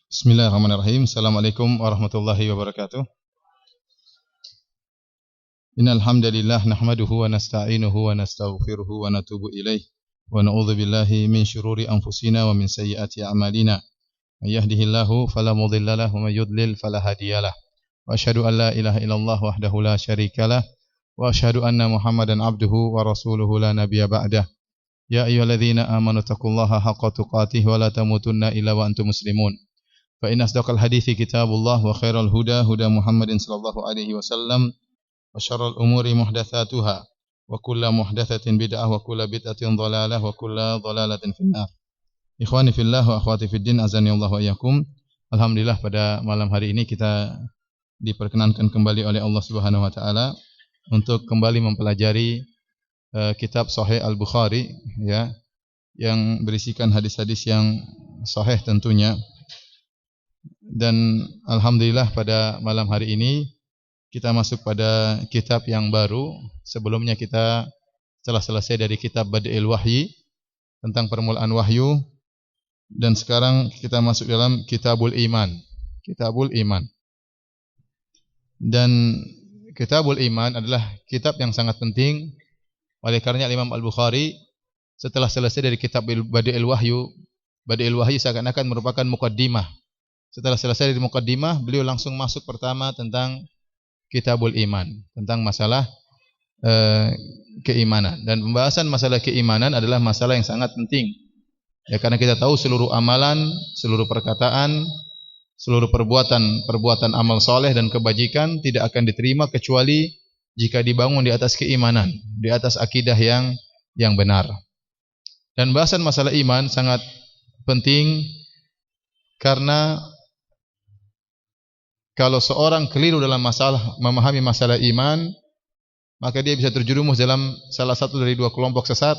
Bismillahirrahmanirrahim. Assalamualaikum warahmatullahi wabarakatuh. Innal hamdalillah nahmaduhu wa nasta'inuhu wa nastaghfiruhu wa natubu ilaih wa na'udzu billahi min syururi anfusina wa min sayyiati a'malina. May yahdihillahu fala mudilla lahu wa may yudlil fala hadiyalah. Wa asyhadu an la ilaha illallah wahdahu la syarikalah wa asyhadu anna Muhammadan abduhu wa rasuluhu la nabiyya ba'dah. Ya ayyuhalladzina amanu taqullaha haqqa tuqatih wa la tamutunna illa wa antum muslimun. Fa inna asdaqal hadithi kitabullah wa khairal huda huda Muhammadin sallallahu alaihi wasallam wa syarrul umuri muhdatsatuha wa kullu muhdatsatin bid'ah wa kullu bid'atin dhalalah wa kullu dhalalatin finnar. Ikhwani fillah wa akhwati fiddin azani Allah wa iyyakum. Alhamdulillah pada malam hari ini kita diperkenankan kembali oleh Allah Subhanahu wa taala untuk kembali mempelajari kitab Sahih Al-Bukhari ya, yang berisikan hadis-hadis yang sahih tentunya. Dan alhamdulillah pada malam hari ini kita masuk pada kitab yang baru. Sebelumnya kita telah selesai dari kitab Bada'il Wahyi tentang permulaan wahyu, dan sekarang kita masuk dalam Kitabul Iman. Kitabul Iman. Dan Kitabul Iman adalah kitab yang sangat penting. Oleh karenanya Imam Al-Bukhari setelah selesai dari kitab Bada'il Wahyu, Bada'il Wahyi seakan-akan merupakan muqaddimah. Setelah selesai dari muqaddimah, beliau langsung masuk pertama tentang Kitabul Iman, tentang masalah keimanan. Dan pembahasan masalah keimanan adalah masalah yang sangat penting. Ya, karena kita tahu seluruh amalan, seluruh perkataan, seluruh perbuatan amal soleh dan kebajikan tidak akan diterima kecuali jika dibangun di atas keimanan, di atas akidah yang benar. Dan bahasan masalah iman sangat penting karena kalau seorang keliru dalam memahami masalah iman, maka dia bisa terjerumus dalam salah satu dari dua kelompok sesat.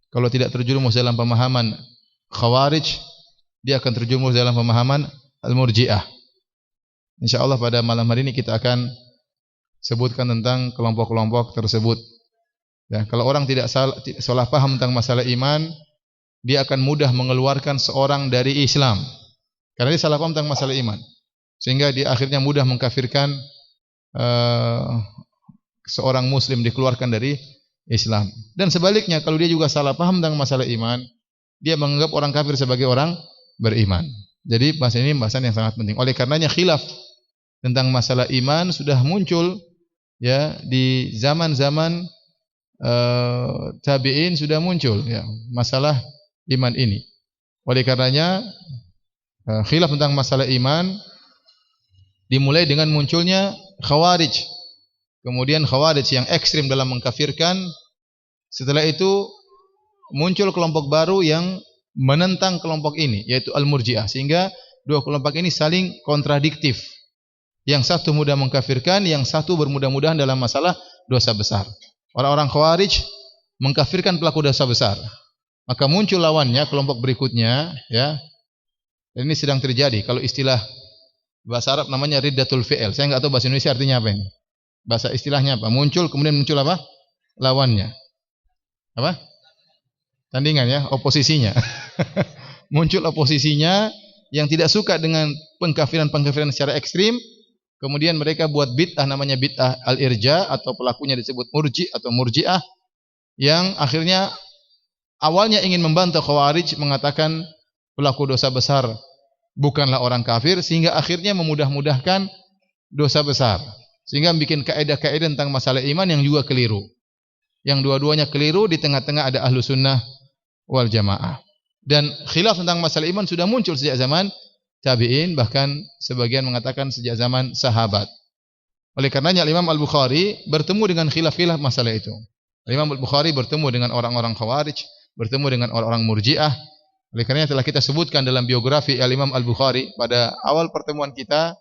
Kalau tidak terjerumus dalam pemahaman Khawarij, dia akan terjerumus dalam pemahaman Al-Murji'ah. Insyaallah pada malam hari ini kita akan sebutkan tentang kelompok-kelompok tersebut. Ya, kalau orang tidak salah paham tentang masalah iman, dia akan mudah mengeluarkan seorang dari Islam. Karena dia salah paham tentang masalah iman, sehingga dia akhirnya mudah mengkafirkan seorang muslim, dikeluarkan dari Islam. Dan sebaliknya, kalau dia juga salah paham tentang masalah iman, dia menganggap orang kafir sebagai orang beriman. Jadi bahasan ini bahasan yang sangat penting. Oleh karenanya khilaf tentang masalah iman sudah muncul ya di zaman-zaman tabi'in, sudah muncul ya masalah iman ini. Oleh karenanya khilaf tentang masalah iman dimulai dengan munculnya Khawarij. Kemudian Khawarij yang ekstrim dalam mengkafirkan. Setelah itu muncul kelompok baru yang menentang kelompok ini, yaitu Al-Murji'ah. Sehingga dua kelompok ini saling kontradiktif. Yang satu mudah mengkafirkan, yang satu bermudah-mudahan dalam masalah dosa besar. Orang-orang Khawarij mengkafirkan pelaku dosa besar. Maka muncul lawannya, kelompok berikutnya ya. Dan ini sedang terjadi. Kalau istilah bahasa Arab namanya riddatul fi'il. Saya enggak tahu bahasa Indonesia artinya apa ini. Bahasa istilahnya apa? Muncul, kemudian muncul apa? Lawannya. Apa? Tandingan ya, oposisinya. Muncul oposisinya yang tidak suka dengan pengkafiran secara ekstrim. Kemudian mereka buat bid'ah, namanya bid'ah al-irja, atau pelakunya disebut murji atau murji'ah, yang akhirnya awalnya ingin membantah Khawarij, mengatakan pelaku dosa besar bukanlah orang kafir, sehingga akhirnya memudah-mudahkan dosa besar, sehingga bikin kaidah-kaidah tentang masalah iman yang juga keliru. Yang dua-duanya keliru, di tengah-tengah ada ahlu sunnah wal jamaah. Dan khilaf tentang masalah iman sudah muncul sejak zaman tabi'in, bahkan sebagian mengatakan sejak zaman sahabat. Oleh karenanya Imam Al-Bukhari bertemu dengan khilaf-khilaf masalah itu. Imam Al-Bukhari bertemu dengan orang-orang Khawarij, bertemu dengan orang-orang Murji'ah. Oleh karenanya telah kita sebutkan dalam biografi Al-Imam Al-Bukhari pada awal pertemuan kita,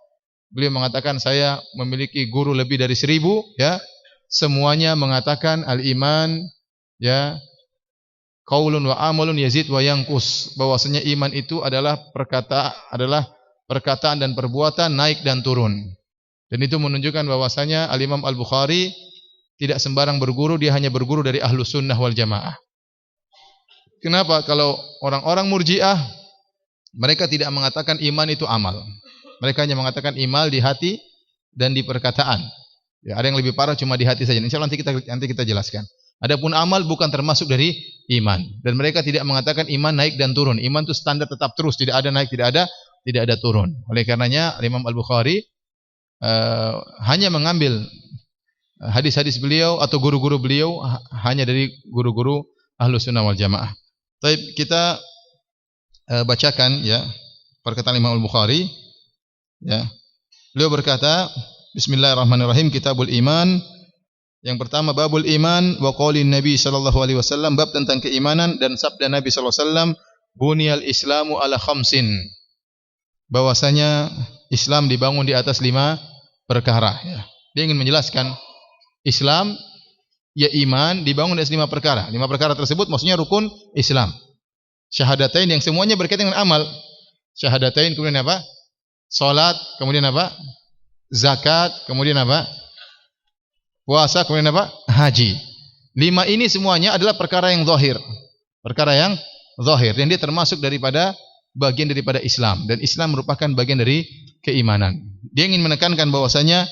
beliau mengatakan saya memiliki guru lebih dari 1000 ya. Semuanya mengatakan al-iman ya qaulun wa amalun yazid wa yanqus, bahwasanya iman itu adalah perkataan dan perbuatan, naik dan turun. Dan itu menunjukkan bahwasanya Al-Imam Al-Bukhari tidak sembarang berguru, dia hanya berguru dari ahlu sunnah wal jamaah. Kenapa? Kalau orang-orang Murji'ah Mereka tidak mengatakan iman itu amal. Mereka hanya mengatakan iman di hati dan di perkataan. Ya, ada yang lebih parah cuma di hati saja. Insyaallah nanti kita jelaskan. Adapun amal bukan termasuk dari iman. Dan mereka tidak mengatakan iman naik dan turun. Iman itu standar tetap terus, tidak ada naik, tidak ada turun. Oleh karenanya Imam Al-Bukhari hanya mengambil hadis-hadis beliau atau guru-guru beliau hanya dari guru-guru Ahlus Sunnah wal Jamaah. Baik, kita bacakan ya perkataan Imam Al-Bukhari ya. Beliau berkata, Bismillahirrahmanirrahim, Kitabul Iman. Yang pertama babul iman wa qaulin Nabi sallallahu alaihi wasallam, bab tentang keimanan dan sabda Nabi sallallahu alaihi wasallam, buniyal islamu ala khamsin. Bahwasanya Islam dibangun di atas 5 perkara ya. Dia ingin menjelaskan Islam ya iman dibangun di atas 5 perkara. 5 perkara tersebut maksudnya rukun Islam. Syahadatain yang semuanya berkaitan dengan amal. Syahadatain kemudian apa? Salat, kemudian apa? Zakat, kemudian apa? Puasa, kemudian apa? Haji. 5 ini semuanya adalah perkara yang zahir. Perkara yang zahir. Dan dia termasuk bagian daripada Islam. Dan Islam merupakan bagian dari keimanan. Dia ingin menekankan bahwasanya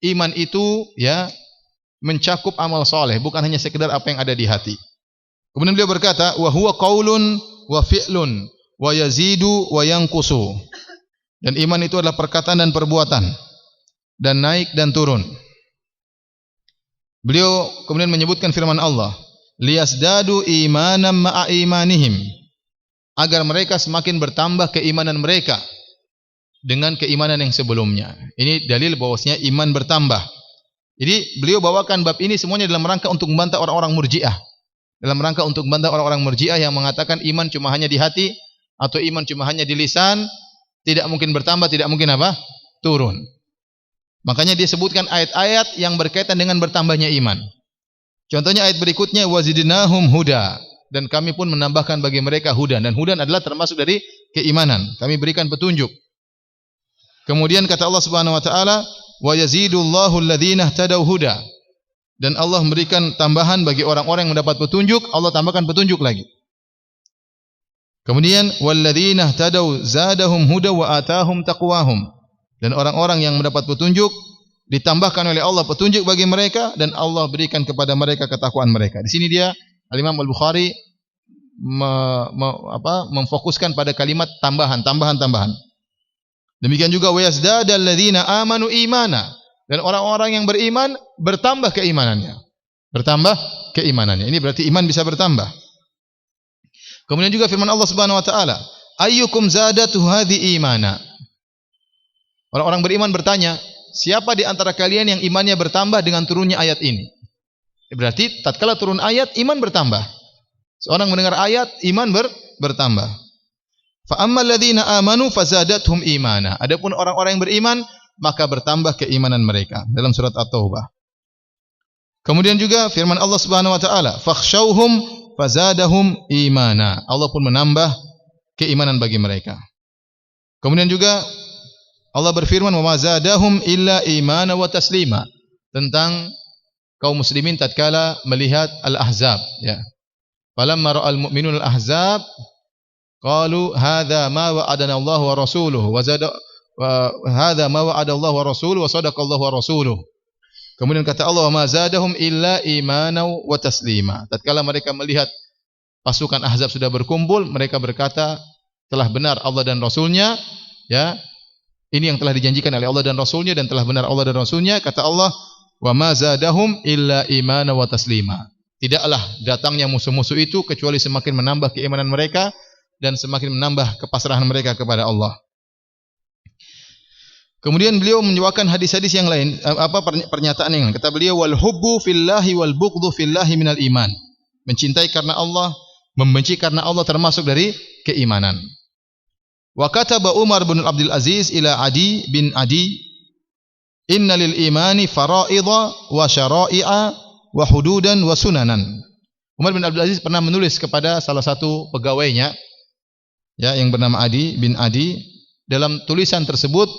iman itu ya mencakup amal soleh, bukan hanya sekedar apa yang ada di hati. Kemudian beliau berkata, wa huwa qaulun wa fi'lun wa yazidu wa yanqusu. Dan iman itu adalah perkataan dan perbuatan, dan naik dan turun. Beliau kemudian menyebutkan firman Allah, liyasdadu imanan ma'a imanihim, agar mereka semakin bertambah keimanan mereka dengan keimanan yang sebelumnya. Ini dalil bahwasanya iman bertambah. Jadi beliau bawakan bab ini semuanya dalam rangka untuk membantah orang-orang Murji'ah. Dalam rangka untuk membantah orang-orang Murji'ah yang mengatakan iman cuma hanya di hati atau iman cuma hanya di lisan, tidak mungkin bertambah, tidak mungkin apa? Turun. Makanya dia sebutkan ayat-ayat yang berkaitan dengan bertambahnya iman. Contohnya ayat berikutnya, wazidnahum huda, dan kami pun menambahkan bagi mereka hudan. Dan hudan adalah termasuk dari keimanan. Kami berikan petunjuk. Kemudian kata Allah Subhanahu wa taala, wa yazidullahu alladhina ihtadaw huda. Dan Allah memberikan tambahan bagi orang-orang yang mendapat petunjuk, Allah tambahkan petunjuk lagi. Kemudian walladzina ihtadaw zadahum huda wa atahum taqwahum. Dan orang-orang yang mendapat petunjuk ditambahkan oleh Allah petunjuk bagi mereka, dan Allah berikan kepada mereka ketakwaan mereka. Di sini dia Al-Imam Al-Bukhari memfokuskan pada kalimat tambahan. Demikian juga wa yazdadal ladzina amanu imana, dan orang-orang yang beriman bertambah keimanannya. Ini berarti iman bisa bertambah. Kemudian juga firman Allah Subhanahu wa taala, ayyukum zadatu hadhi imana. Orang-orang beriman bertanya, siapa di antara kalian yang imannya bertambah dengan turunnya ayat ini? Berarti tatkala turun ayat, iman bertambah. Seorang mendengar ayat, iman bertambah. Fa ammal ladzina amanu fazadathum imana. Adapun orang-orang yang beriman, maka bertambah keimanan mereka. Dalam surat At-Taubah. Kemudian juga firman Allah Subhanahu wa taala, fakhshawhum fazadahum imana. Allah pun menambah keimanan bagi mereka. Kemudian juga Allah berfirman, wa ma zadahum illa imana wa taslima, tentang kaum muslimin tatkala melihat al-ahzab ya. Falamma ra'al mu'minun al-ahzab qalu hadza ma wa'adana Allah wa rasuluhu wa hadza ma wa'ada Allah wa rasuluhu wa sadaqa Allah wa rasuluhu. Kemudian kata Allah, wa ma zadahum illa imana wa taslima. Tatkala mereka melihat pasukan Ahzab sudah berkumpul, mereka berkata, telah benar Allah dan Rasulnya ya. Ini yang telah dijanjikan oleh Allah dan Rasulnya, dan telah benar Allah dan Rasulnya. Kata Allah, wa ma zadahum illa imana wa taslima. Tidaklah datangnya musuh-musuh itu kecuali semakin menambah keimanan mereka dan semakin menambah kepasrahan mereka kepada Allah. Kemudian beliau menyewakan hadis-hadis yang lain, pernyataan yang lain. Kata beliau, wal hubbu fillahi wal bughdhu fillahi minal iman. Mencintai karena Allah, membenci karena Allah termasuk dari keimanan. Wa kataba Umar bin Abdul Aziz ila Adi bin Adi, inna lil imani fara'idha wa syara'i'a wa hududan wa sunanan. Umar bin Abdul Aziz pernah menulis kepada salah satu pegawainya ya yang bernama Adi bin Adi. Dalam tulisan tersebut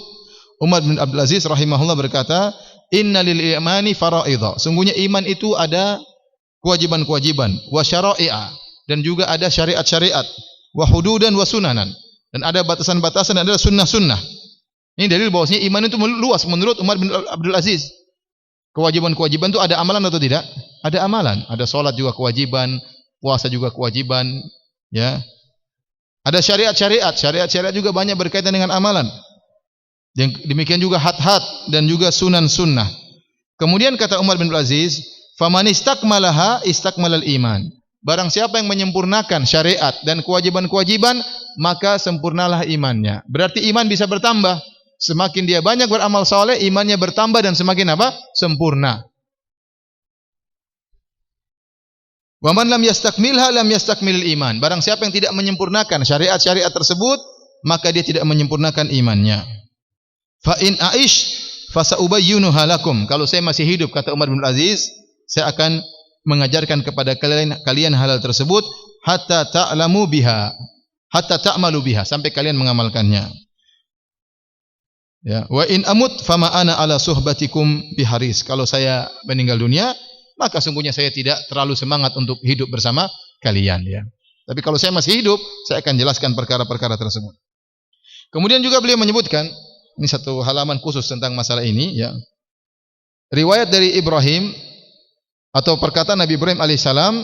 Umar bin Abdul Aziz rahimahullah berkata, inna lil imani fara'idha. Sungguhnya iman itu ada kewajiban-kewajiban, wa syara'i'a, dan juga ada syariat-syariat, wa hududan wa sunanan, Dan ada batasan-batasan dan ada sunnah-sunnah. Ini dalil bahwasanya iman itu luas menurut Umar bin Abdul Aziz. Kewajiban-kewajiban itu ada amalan atau tidak? Ada amalan. Ada salat juga kewajiban, puasa juga kewajiban, ya. Ada syariat-syariat. Syariat-syariat juga banyak berkaitan dengan amalan. Yang demikian juga had-had dan juga sunan-sunnah. Kemudian kata Umar bin Abdul Aziz, "Faman istakmalaha istakmalal iman." Barang siapa yang menyempurnakan syariat dan kewajiban-kewajiban, maka sempurnalah imannya. Berarti iman bisa bertambah. Semakin dia banyak beramal saleh, imannya bertambah dan semakin apa? Sempurna. Wa man lam yastakmilha lam yastakmilil iman. Barang siapa yang tidak menyempurnakan syariat-syariat tersebut, maka dia tidak menyempurnakan imannya. Fa in aish fasaubayyinuha lakum. Kalau saya masih hidup, kata Umar bin Aziz, saya akan mengajarkan kepada kalian hal tersebut hatta ta'lamu biha, hatta ta'malu biha, sampai kalian mengamalkannya. Ya, wa in amut fama ana ala suhbatikum biharis. Kalau saya meninggal dunia, maka sungguhnya saya tidak terlalu semangat untuk hidup bersama kalian, ya. Tapi kalau saya masih hidup, saya akan jelaskan perkara-perkara tersebut. Kemudian juga beliau menyebutkan, ini satu halaman khusus tentang masalah ini, ya. Riwayat dari Ibrahim atau perkataan Nabi Ibrahim alaihissalam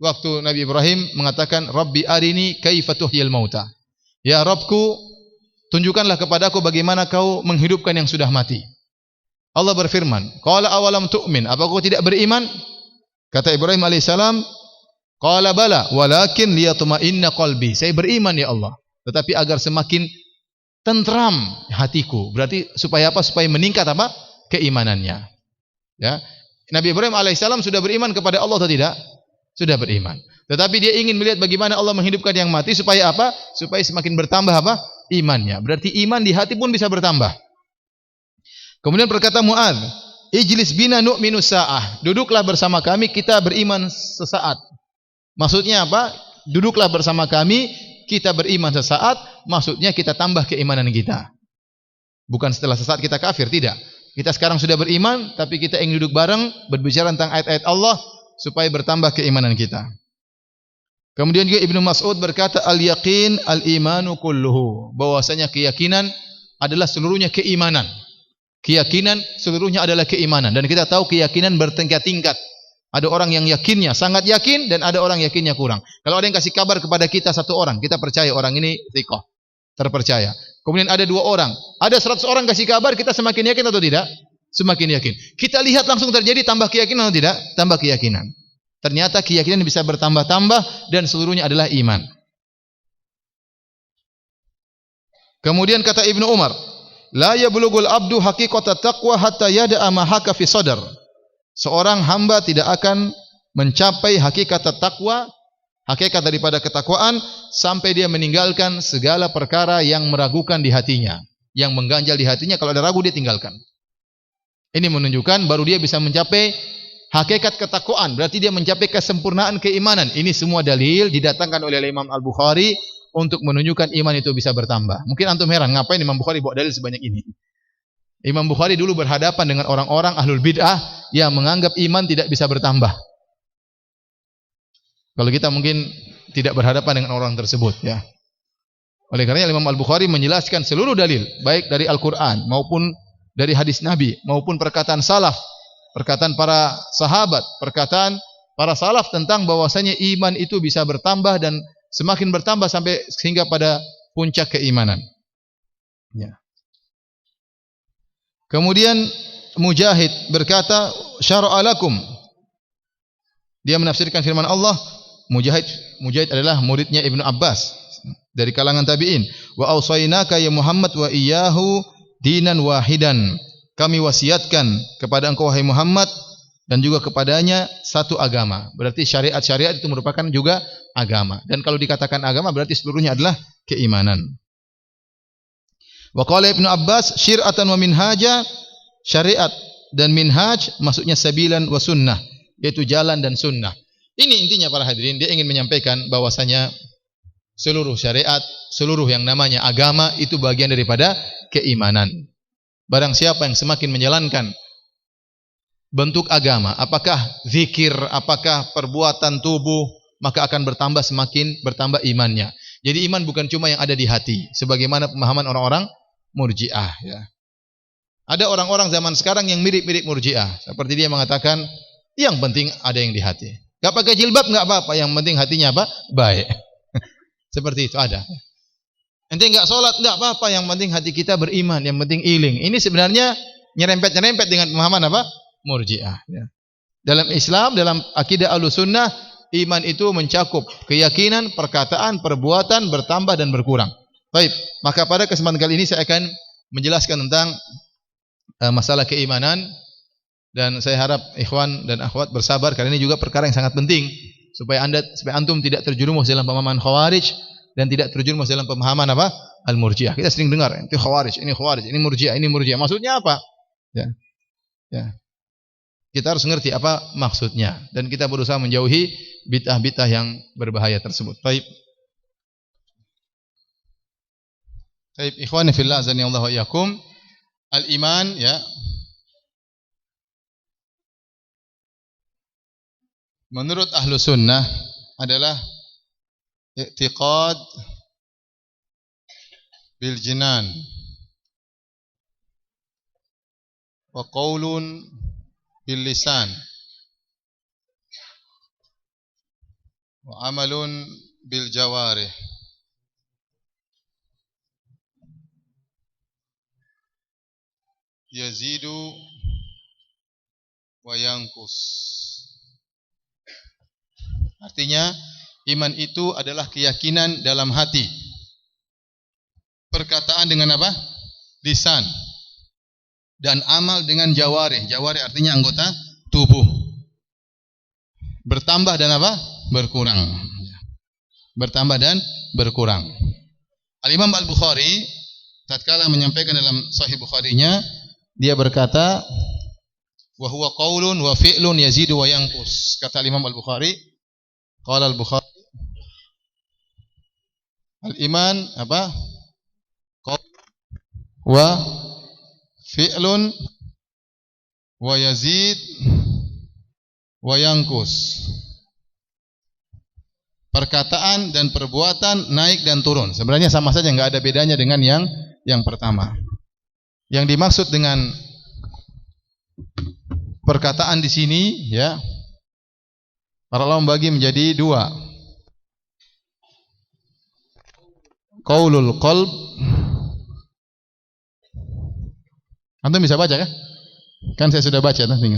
waktu Nabi Ibrahim mengatakan, Rabbi arini kaifa tuhyil mauta. Ya Rabbku, tunjukkanlah kepadaku bagaimana kau menghidupkan yang sudah mati. Allah berfirman, qala awalam tu'min, apa kau tidak beriman? Kata Ibrahim alaihissalam, qala bala walakin liyatma'inna qalbi. Saya beriman ya Allah, tetapi agar semakin tentram hatiku. Berarti supaya apa? Supaya meningkat apa? Keimanannya. Ya. Nabi Ibrahim alaihissalam sudah beriman kepada Allah atau tidak? Sudah beriman. Tetapi dia ingin melihat bagaimana Allah menghidupkan yang mati supaya apa? Supaya semakin bertambah apa? Imannya. Berarti iman di hati pun bisa bertambah. Kemudian berkata Mu'adz, ijlis bina nu'minu sa'ah. Duduklah bersama kami, kita beriman sesaat. Maksudnya apa? Duduklah bersama kami, kita beriman sesaat. Maksudnya kita tambah keimanan kita. Bukan setelah sesaat kita kafir, tidak. Kita sekarang sudah beriman, tapi kita ingin duduk bareng, berbicara tentang ayat-ayat Allah, supaya bertambah keimanan kita. Kemudian juga Ibnu Mas'ud berkata, al-yaqin al-imanu kulluhu. Bahwasanya keyakinan adalah seluruhnya keimanan. Keyakinan seluruhnya adalah keimanan. Dan kita tahu keyakinan bertingkat-tingkat. Ada orang yang yakinnya sangat yakin, dan ada orang yakinnya kurang. Kalau ada yang kasih kabar kepada kita satu orang, kita percaya orang ini thiqah, terpercaya. Kemudian ada 2 orang, ada 100 orang kasih kabar, kita semakin yakin atau tidak? Semakin yakin. Kita lihat langsung terjadi, tambah keyakinan atau tidak? Tambah keyakinan. Ternyata keyakinan bisa bertambah-tambah dan seluruhnya adalah iman. Kemudian kata Ibnu Umar, la yablughul abdu haqiqata taqwa hatta yada'a ma haka fi sadr. Seorang hamba tidak akan mencapai hakikat takwa, hakikat daripada ketakwaan, sampai dia meninggalkan segala perkara yang meragukan di hatinya, yang mengganjal di hatinya. Kalau ada ragu, dia tinggalkan. Ini menunjukkan baru dia bisa mencapai hakikat ketakwaan. Berarti dia mencapai kesempurnaan keimanan. Ini semua dalil didatangkan oleh Imam Al-Bukhari untuk menunjukkan iman itu bisa bertambah. Mungkin antum heran, ngapain Imam Bukhari bawa dalil sebanyak ini? Imam Bukhari dulu berhadapan dengan orang-orang ahlul bid'ah yang menganggap iman tidak bisa bertambah. Kalau kita mungkin tidak berhadapan dengan orang tersebut, ya. Oleh karenanya Imam Al-Bukhari menjelaskan seluruh dalil, baik dari Al-Quran maupun dari hadis Nabi, maupun perkataan salaf, perkataan para sahabat, perkataan para salaf tentang bahwasanya iman itu bisa bertambah dan semakin bertambah sampai sehingga pada puncak keimanan. Ya. Kemudian Mujahid berkata, syara'a lakum. Dia menafsirkan firman Allah. Mujahid adalah muridnya Ibnu Abbas dari kalangan tabi'in. Wa awsaynaka ya Muhammad wa iyyahu dinan wahidan. Kami wasiatkan kepada engkau wahai Muhammad dan juga kepadanya satu agama. Berarti syariat-syariat itu merupakan juga agama. Dan kalau dikatakan agama berarti seluruhnya adalah keimanan. Wa qala Ibnu Abbas syir'atan wa minhaja, syariat dan minhaj maksudnya sabilan wa sunnah, yaitu jalan dan sunnah. Ini intinya para hadirin, dia ingin menyampaikan bahwasanya seluruh syariat, seluruh yang namanya agama itu bagian daripada keimanan. Barang siapa yang semakin menjalankan bentuk agama, apakah zikir, apakah perbuatan tubuh, maka akan semakin bertambah imannya. Jadi iman bukan cuma yang ada di hati, sebagaimana pemahaman orang-orang Murji'ah. Ya. Ada orang-orang zaman sekarang yang mirip-mirip Murji'ah, seperti dia mengatakan, yang penting ada yang di hati. Gak pakai jilbab nggak apa-apa, yang penting hatinya apa? Baik. Seperti itu ada. Ente nggak sholat nggak apa-apa, yang penting hati kita beriman, yang penting iling. Ini sebenarnya nyerempet-nyerempet dengan pemahaman apa? Murji'ah. Ya. Dalam Islam, dalam akidah Ahlussunnah, iman itu mencakup keyakinan, perkataan, perbuatan, bertambah dan berkurang. Baik, maka pada kesempatan kali ini saya akan menjelaskan tentang masalah keimanan, dan saya harap ikhwan dan akhwat bersabar karena ini juga perkara yang sangat penting supaya antum tidak terjerumus dalam pemahaman Khawarij dan tidak terjerumus dalam pemahaman apa? Al-Murji'ah. Kita sering dengar itu Khawarij, ini Murji'ah, ini Murji'ah. Maksudnya apa? Ya. Ya. Kita harus mengerti apa maksudnya dan kita berusaha menjauhi bid'ah-bid'ah yang berbahaya tersebut. Baik. Baik, ikhwani fillah azani Allah wa iyyakum. Al-iman ya. Menurut Ahlussunnah adalah i'tiqad bil jinan wa qaulun bil lisan wa amalun bil jawarih yazidu wa yanqus. Artinya iman itu adalah keyakinan dalam hati, perkataan dengan apa? Lisan, dan amal dengan jawarih. Jawarih artinya anggota tubuh. Bertambah dan apa? Berkurang. Bertambah dan berkurang. Al-Imam Al-Bukhari tatkala menyampaikan dalam Sahih Bukharinya, dia berkata, wa huwa qaulun wa fi'lun yazidu wa yanqus. Kata Imam Al-Bukhari, qala Al-Bukhari, al-iman apa? Qaul wa fi'lun wa yazid wa yanqus. Perkataan dan perbuatan naik dan turun. Sebenarnya sama saja, enggak ada bedanya dengan yang pertama. Yang dimaksud dengan perkataan di sini ya, para ulama membagi menjadi dua. Qaulul qalb. Antum bisa baca kan? Kan saya sudah baca nanti.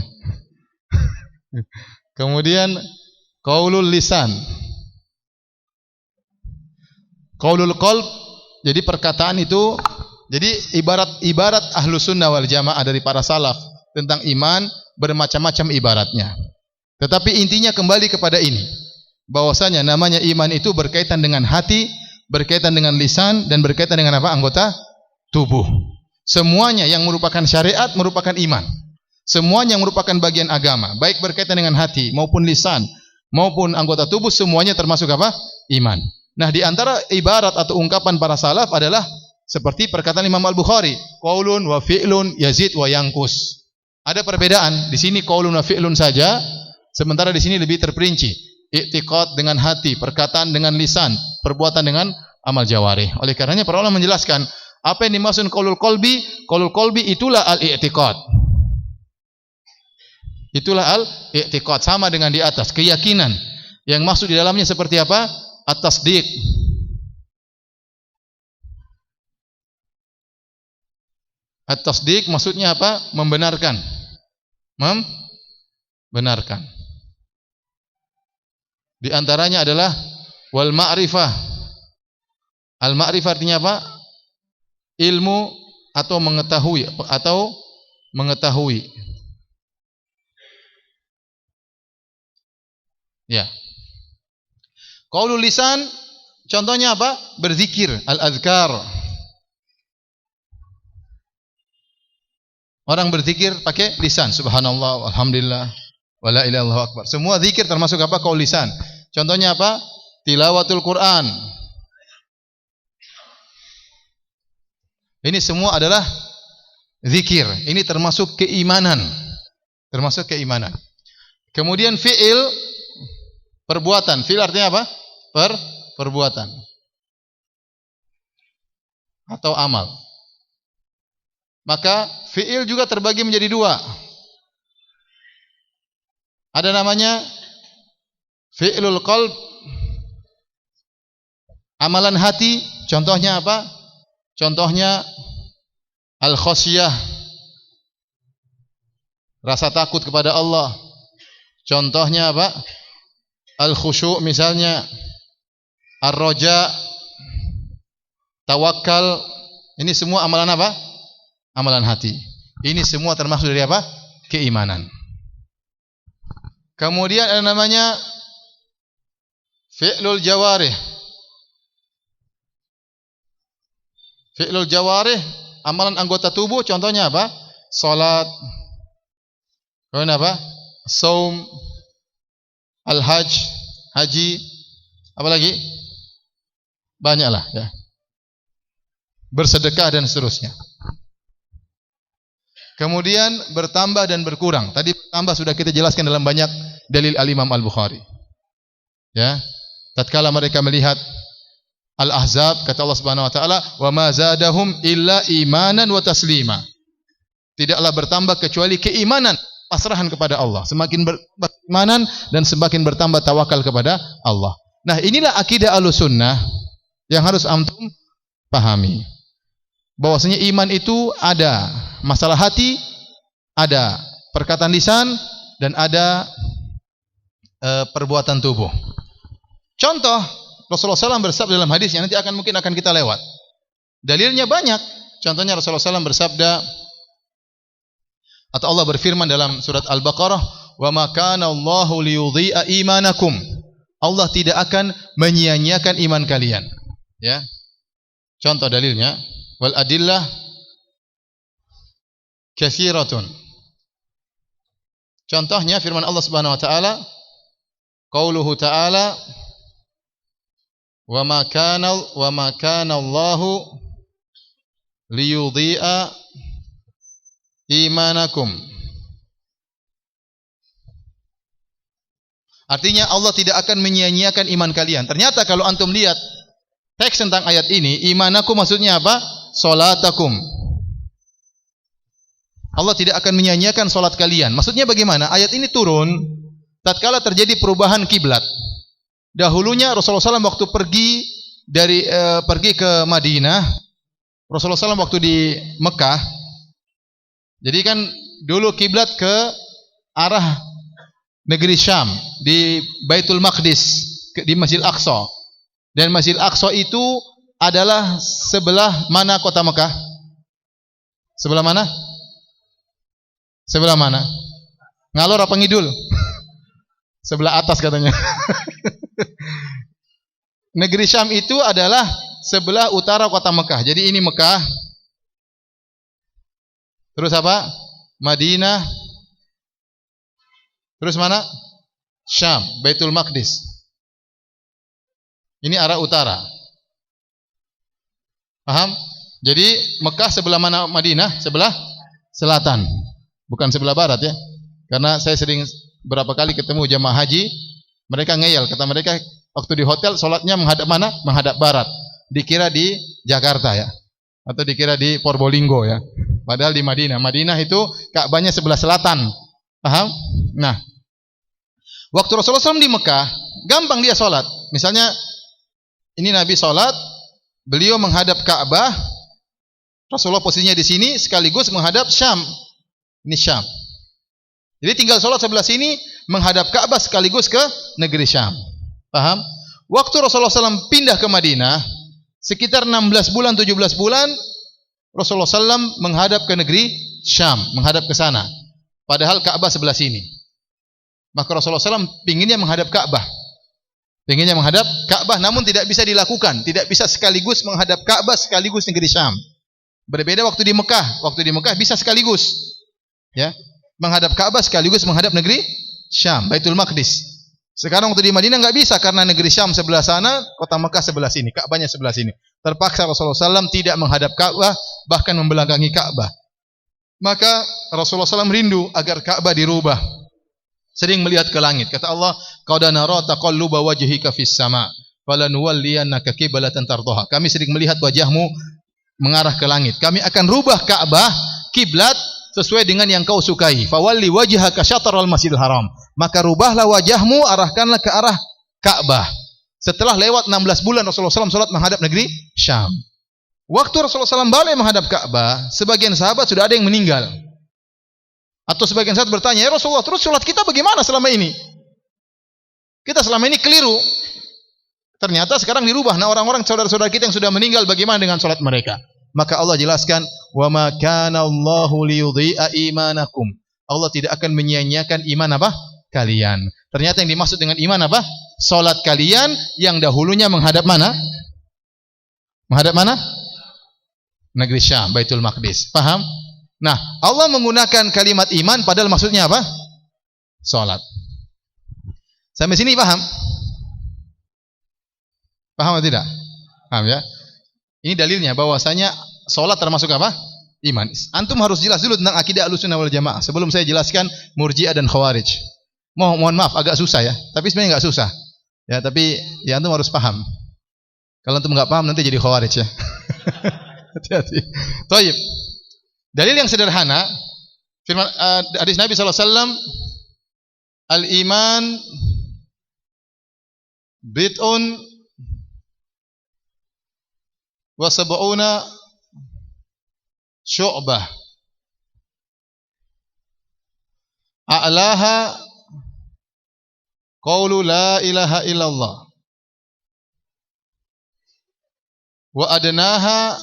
Kemudian qaulul lisan. Qaulul qalb, jadi perkataan itu, jadi ibarat Ahlussunnah wal Jamaah dari para salaf tentang iman bermacam-macam ibaratnya. Tetapi intinya kembali kepada ini, bahwasanya namanya iman itu berkaitan dengan hati, berkaitan dengan lisan, dan berkaitan dengan apa? Anggota tubuh. Semuanya yang merupakan syariat merupakan iman. Semuanya yang merupakan bagian agama, baik berkaitan dengan hati maupun lisan maupun anggota tubuh, semuanya termasuk apa? Iman. Nah, di antara ibarat atau ungkapan para salaf adalah seperti perkataan Imam Al-Bukhari, qaulun wa fi'lun yazid wa yanqus. Ada perbedaan. Di sini qaulun wa fi'lun saja, sementara di sini lebih terperinci. I'tiqad dengan hati, perkataan dengan lisan, perbuatan dengan amal jawarih. Oleh karenanya para ulama menjelaskan apa yang dimaksud qaulul qalbi. Qaulul qalbi itulah al-i'tiqad. Itulah al-i'tiqad, sama dengan di atas, keyakinan. Yang maksud di dalamnya seperti apa? At-tasdiq. At-tasdiq maksudnya apa? Membenarkan. Membenarkan. Di antaranya adalah wal ma'rifah. Al-ma'rifah artinya apa? Ilmu atau mengetahui. Ya. Qaulul lisan contohnya apa? Berzikir, al-azkar. Orang berzikir pakai lisan, subhanallah, alhamdulillah, wala ilaha illallah akbar. Semua zikir termasuk apa? Qaul lisan. Contohnya apa? Tilawatul Quran. Ini semua adalah zikir. Ini termasuk keimanan. Termasuk keimanan. Kemudian fi'il, perbuatan. Fi'il artinya apa? Perbuatan. atau amal. Maka fi'il juga terbagi menjadi dua. Ada namanya fi'lul qalb, amalan hati. Contohnya apa? Contohnya al-khosyah, rasa takut kepada Allah. Contohnya apa? Al-khusyu' misalnya, ar-roja, tawakal. Ini semua amalan apa? Amalan hati. Ini semua termasuk dari apa? Keimanan. Kemudian ada namanya fi'lul jawarih. Fi'lul jawarih, amalan anggota tubuh. Contohnya apa? Salat. Kemudian apa? Saum, al-hajj, haji. Apa lagi? Banyaklah ya. Bersedekah dan seterusnya. Kemudian bertambah dan berkurang. Tadi bertambah sudah kita jelaskan dalam banyak dalil al-Imam Al-Bukhari. Ya. Tatkala mereka melihat Al-Ahzab, kata Allah Subhanahu wa taala, "Wa ma zadahum illa imanan wa taslima." Tidaklah bertambah kecuali keimanan, pasrahan kepada Allah. Semakin berimanan dan semakin bertambah tawakal kepada Allah. Nah, inilah akidah Ahlussunnah yang harus antum pahami. Bahwasanya iman itu ada masalah hati, ada perkataan lisan, dan ada perbuatan tubuh. Contoh, Rasulullah SAW bersabda dalam hadis yang nanti mungkin akan kita lewat. Dalilnya banyak. Contohnya Rasulullah SAW bersabda, atau Allah berfirman dalam surat Al-Baqarah, "Wa ma kana Allahu liyudhi'a imanakum." Allah tidak akan menyia-nyiakan iman kalian. Ya. Contoh dalilnya, wal adillah katsiratun. Contohnya firman Allah Subhanahu wa taala, qauluhu ta'ala, wa ma kana Allahu liyudhi'a imanakum. Artinya Allah tidak akan menyia-nyiakan iman kalian. Ternyata kalau antum lihat teks tentang ayat ini, imanakum maksudnya apa? Salatakum. Allah tidak akan menyia-nyiakan salat kalian. Maksudnya bagaimana? Ayat ini turun tatkala terjadi perubahan kiblat. Dahulunya Rasulullah SAW waktu pergi ke Madinah, Rasulullah SAW waktu di Mekah, jadi kan dulu kiblat ke arah negeri Syam, di Baitul Maqdis, di Masjid Aqsa. Dan Masjid Aqsa itu adalah sebelah mana kota Mekah? Sebelah mana? Sebelah mana? Ngalor apa ngidul? Sebelah atas katanya. Negeri Syam itu adalah sebelah utara kota Mekah. Jadi ini Mekah. Terus apa? Madinah. Terus mana? Syam, Baitul Maqdis. Ini arah utara. Paham? Jadi Mekah sebelah mana Madinah? Sebelah selatan. Bukan sebelah barat ya. Karena saya sering berapa kali ketemu jamaah haji, mereka ngeyel, kata mereka waktu di hotel sholatnya menghadap mana? Menghadap barat. Dikira di Jakarta ya. Atau dikira di Probolinggo ya. Padahal di Madinah. Madinah itu Ka'bahnya sebelah selatan. Paham? Nah, waktu Rasulullah SAW di Mekah, gampang dia sholat. Misalnya, ini Nabi sholat, beliau menghadap Ka'bah, Rasulullah posisinya di sini, sekaligus menghadap Syam. Ini Syam. Jadi tinggal sholat sebelah sini, menghadap Ka'bah sekaligus ke negeri Syam. Paham? Waktu Rasulullah SAW pindah ke Madinah, sekitar 16 bulan, 17 bulan, Rasulullah SAW menghadap ke negeri Syam, menghadap ke sana. Padahal Ka'bah sebelah sini. Maka Rasulullah SAW pinginnya menghadap Ka'bah. Pinginnya menghadap Ka'bah, namun tidak bisa dilakukan. Tidak bisa sekaligus menghadap Ka'bah sekaligus negeri Syam. Berbeda waktu di Mekah. Waktu di Mekah bisa sekaligus. Ya, menghadap Ka'bah sekaligus menghadap negeri Syam, Baitul Maqdis. Sekarang waktu di Madinah enggak bisa karena negeri Syam sebelah sana, kota Mekah sebelah sini, Ka'bahnya sebelah sini. Terpaksa Rasulullah SAW tidak menghadap Ka'bah, bahkan membelakangi Ka'bah. Maka Rasulullah SAW rindu agar Ka'bah dirubah. Sering melihat ke langit. Kata Allah, "Qad nara taqalluba wajhika fis sama', falanuwalliyannaka qiblatan tardhaha." Kami sering melihat wajahmu mengarah ke langit. Kami akan rubah Ka'bah kiblat sesuai dengan yang kau sukai. Fawalli wajhaka syatral Masjidil Haram. Maka rubahlah wajahmu, arahkanlah ke arah Ka'bah. Setelah lewat 16 bulan Rasulullah SAW salat menghadap negeri Syam. Waktu Rasulullah SAW balik menghadap Ka'bah, sebagian sahabat sudah ada yang meninggal. Atau sebagian sahabat bertanya, "Ya Rasulullah, terus salat kita bagaimana selama ini? Kita selama ini keliru. Ternyata sekarang dirubah. Nah, orang-orang saudara-saudara kita yang sudah meninggal bagaimana dengan salat mereka?" Maka Allah jelaskan, "Wa ma kana Allahu liyudhi'a imanakum." Allah tidak akan menyia-nyiakan iman apa? Kalian. Ternyata yang dimaksud dengan iman apa? Salat kalian yang dahulunya menghadap mana? Menghadap mana? Negeri Syam, Baitul Maqdis. Paham? Nah, Allah menggunakan kalimat iman padahal maksudnya apa? Salat. Sampai sini paham? Paham atau tidak? Paham ya? Ini dalilnya bahwasanya salat termasuk apa? Iman. Antum harus jelas dulu tentang akidah Ahlussunnah wal Jamaah sebelum saya jelaskan Murji'ah dan Khawarij. Mohon maaf agak susah ya, tapi sebenarnya enggak susah. Ya, tapi ya antum harus paham. Kalau antum enggak paham nanti jadi Khawarij ya. Hati-hati. Baik. Dalil yang sederhana firman hadis Nabi sallallahu alaihi wasallam, "Al-iman bid'un wa sab'una syu'bah a'laha qaulu la ilaha illallah wa adnaha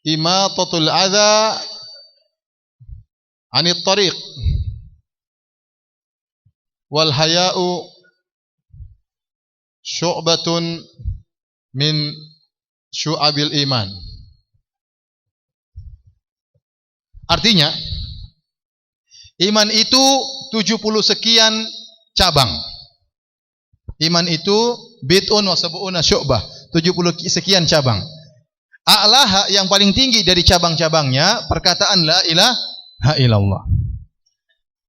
imatatul adza 'anit tariq wal haya'u syu'batun min syu'abil iman." Artinya, iman itu 70 sekian cabang. Iman itu bid'un wa sab'una syu'bah, 70 sekian cabang. A'laha yang paling tinggi dari cabang-cabangnya perkataan la ilaha illallah.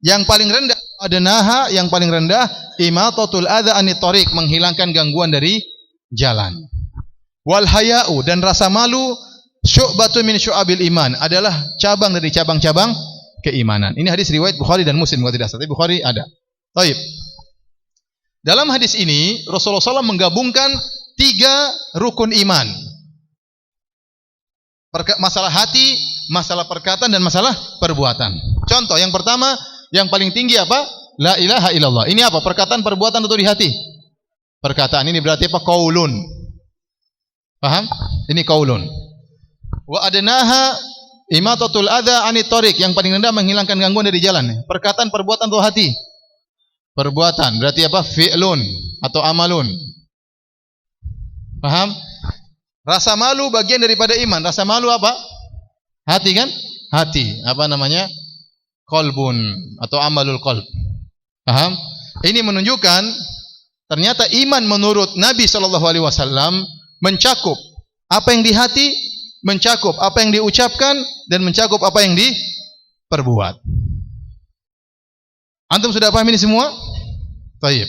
Yang paling rendah adnaha, yang paling rendah imatatul adza anit thariq, menghilangkan gangguan dari jalan. Wal haya'u, dan rasa malu syu'batun min syu'abil iman, adalah cabang dari cabang-cabang keimanan. Ini hadis riwayat Bukhari dan Muslim kalau tidak salah. Tapi Bukhari ada. Baik. Dalam hadis ini Rasulullah SAW menggabungkan 3 rukun iman. Masalah hati, masalah perkataan dan masalah perbuatan. Contoh yang pertama, yang paling tinggi apa? La ilaha illallah. Ini apa? Perkataan, perbuatan atau di hati? Perkataan. Ini berarti apa? Qaulun. Paham? Ini qaulun. Wa adnaha imatatul adza anit thariq, yang paling rendah menghilangkan gangguan dari jalan. Perkataan, perbuatan atau hati? Perbuatan. Berarti apa? Fi'lun atau amalun. Paham? Rasa malu bagian daripada iman. Rasa malu apa? Hati kan? Hati. Apa namanya? Qalbun atau amalul qalb. Paham? Ini menunjukkan ternyata iman menurut Nabi SAW mencakup apa yang di hati, mencakup apa yang diucapkan, dan mencakup apa yang diperbuat. Antum sudah paham ini semua? Baik.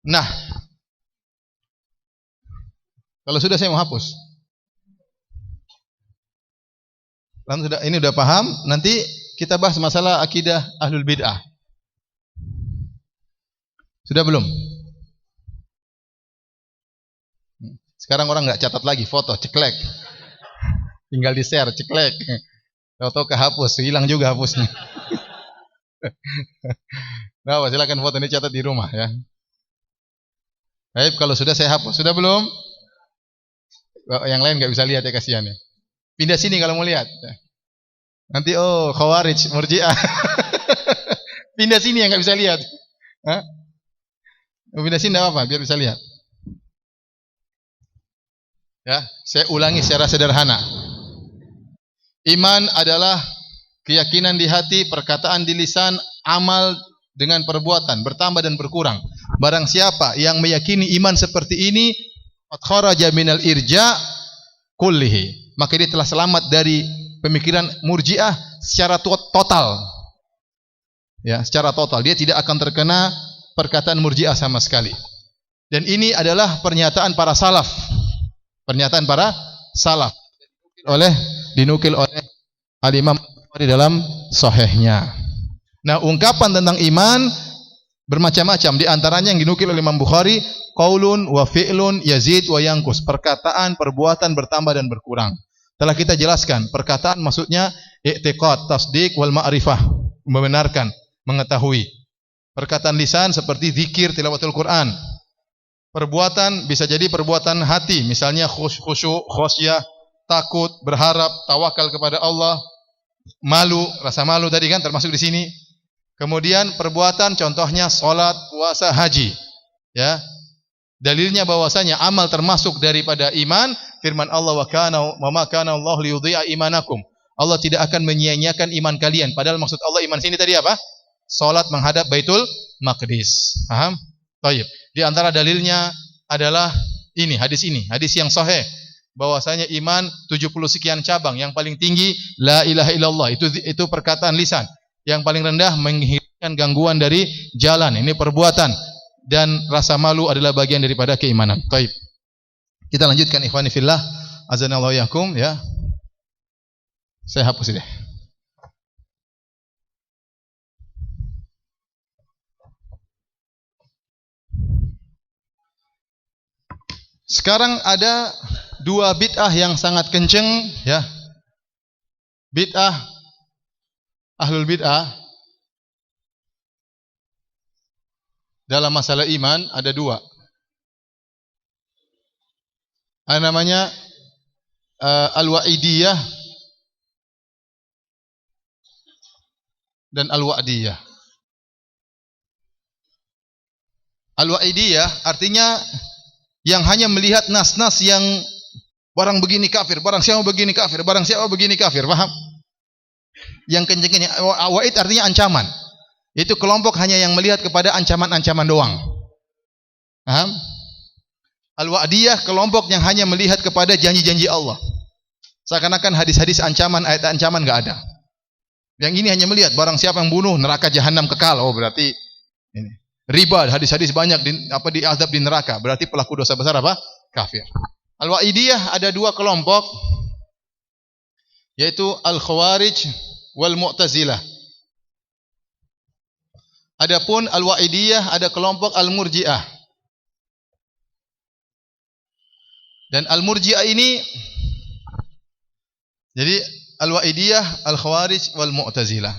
Nah, kalau sudah saya mau hapus. Ini sudah paham, nanti kita bahas masalah akidah ahlul bid'ah. Sudah belum? Sekarang orang enggak catat lagi foto, ceklek. Tinggal di-share, ceklek. Tahu-tahu kehapus, hilang juga hapusnya. Nah, silakan foto ini catat di rumah ya. Baik, kalau sudah saya hapus. Sudah belum? Yang lain enggak bisa lihat ya, kasihan ya. Pindah sini kalau mau lihat. Nanti Khawarij, Murji'ah. Pindah sini yang enggak bisa lihat. Hah? Pindah sini enggak apa-apa, biar bisa lihat. Ya, saya ulangi secara sederhana. Iman adalah keyakinan di hati, perkataan di lisan, amal dengan perbuatan, bertambah dan berkurang. Barang siapa yang meyakini iman seperti ini, kharaja minal irja kullihi, maka dia telah selamat dari pemikiran Murji'ah secara total. Ya, secara total dia tidak akan terkena perkataan Murji'ah sama sekali. Dan ini adalah pernyataan para salaf. Pernyataan para salaf dinukil oleh Al-Imam Bukhari dalam sahihnya. Nah, ungkapan tentang iman bermacam-macam, di antaranya yang dinukil oleh Imam Bukhari, qaulun wa fi'lun yazid wa yanqus, perkataan, perbuatan bertambah dan berkurang. Telah kita jelaskan, perkataan maksudnya i'tiqad, tasdik wal ma'rifah, membenarkan, mengetahui. Perkataan lisan seperti zikir, tilawatul Quran. Perbuatan bisa jadi perbuatan hati, misalnya khusyuk, khosyah, takut, berharap, tawakal kepada Allah, malu, rasa malu tadi kan termasuk di sini. Kemudian perbuatan contohnya salat, puasa, haji. Ya. Dalilnya bahwasanya amal termasuk daripada iman, firman Allah wa ma kana Allah liyudhi'a imanakum. Allah tidak akan menyia-nyiakan iman kalian. Padahal maksud Allah iman sini tadi apa? Salat menghadap Baitul Maqdis. Paham? Baik. Di antara dalilnya adalah hadis yang sahih, bahwasanya iman 70 sekian cabang. Yang paling tinggi la ilaha illallah, itu perkataan lisan. Yang paling rendah menghilangkan gangguan dari jalan, ini perbuatan, dan rasa malu adalah bagian daripada keimanan. Baik. Kita lanjutkan ikhwani fillah, azanallahu yakum ya. Saya hapus deh. Sekarang ada dua bid'ah yang sangat kenceng ya. Bid'ah ahlul bid'ah dalam masalah iman ada dua. Ada namanya al-wa'idiyah dan al-wa'diyah. Al-wa'idiyah artinya yang hanya melihat nas-nas yang barang begini kafir, barang siapa begini kafir, barang siapa begini kafir, paham? Yang kenceng-kenceng, wa'id artinya ancaman. Itu kelompok hanya yang melihat kepada ancaman-ancaman doang. Paham? Al-wa'diyah kelompok yang hanya melihat kepada janji-janji Allah. Seakan-akan hadis-hadis ancaman, ayat ancaman enggak ada. Yang ini hanya melihat barang siapa yang bunuh neraka jahanam kekal. Oh, berarti ini. Riba, hadis-hadis banyak diazab di neraka, berarti pelaku dosa besar apa? Kafir. Al-wa'idiyah ada dua kelompok, yaitu al-khawarij wal mu'tazilah. Adapun al-wa'idiyah ada kelompok al-murji'ah. Dan al-murji'ah ini, jadi al-wa'idiyah, al-khawarij wal mu'tazilah.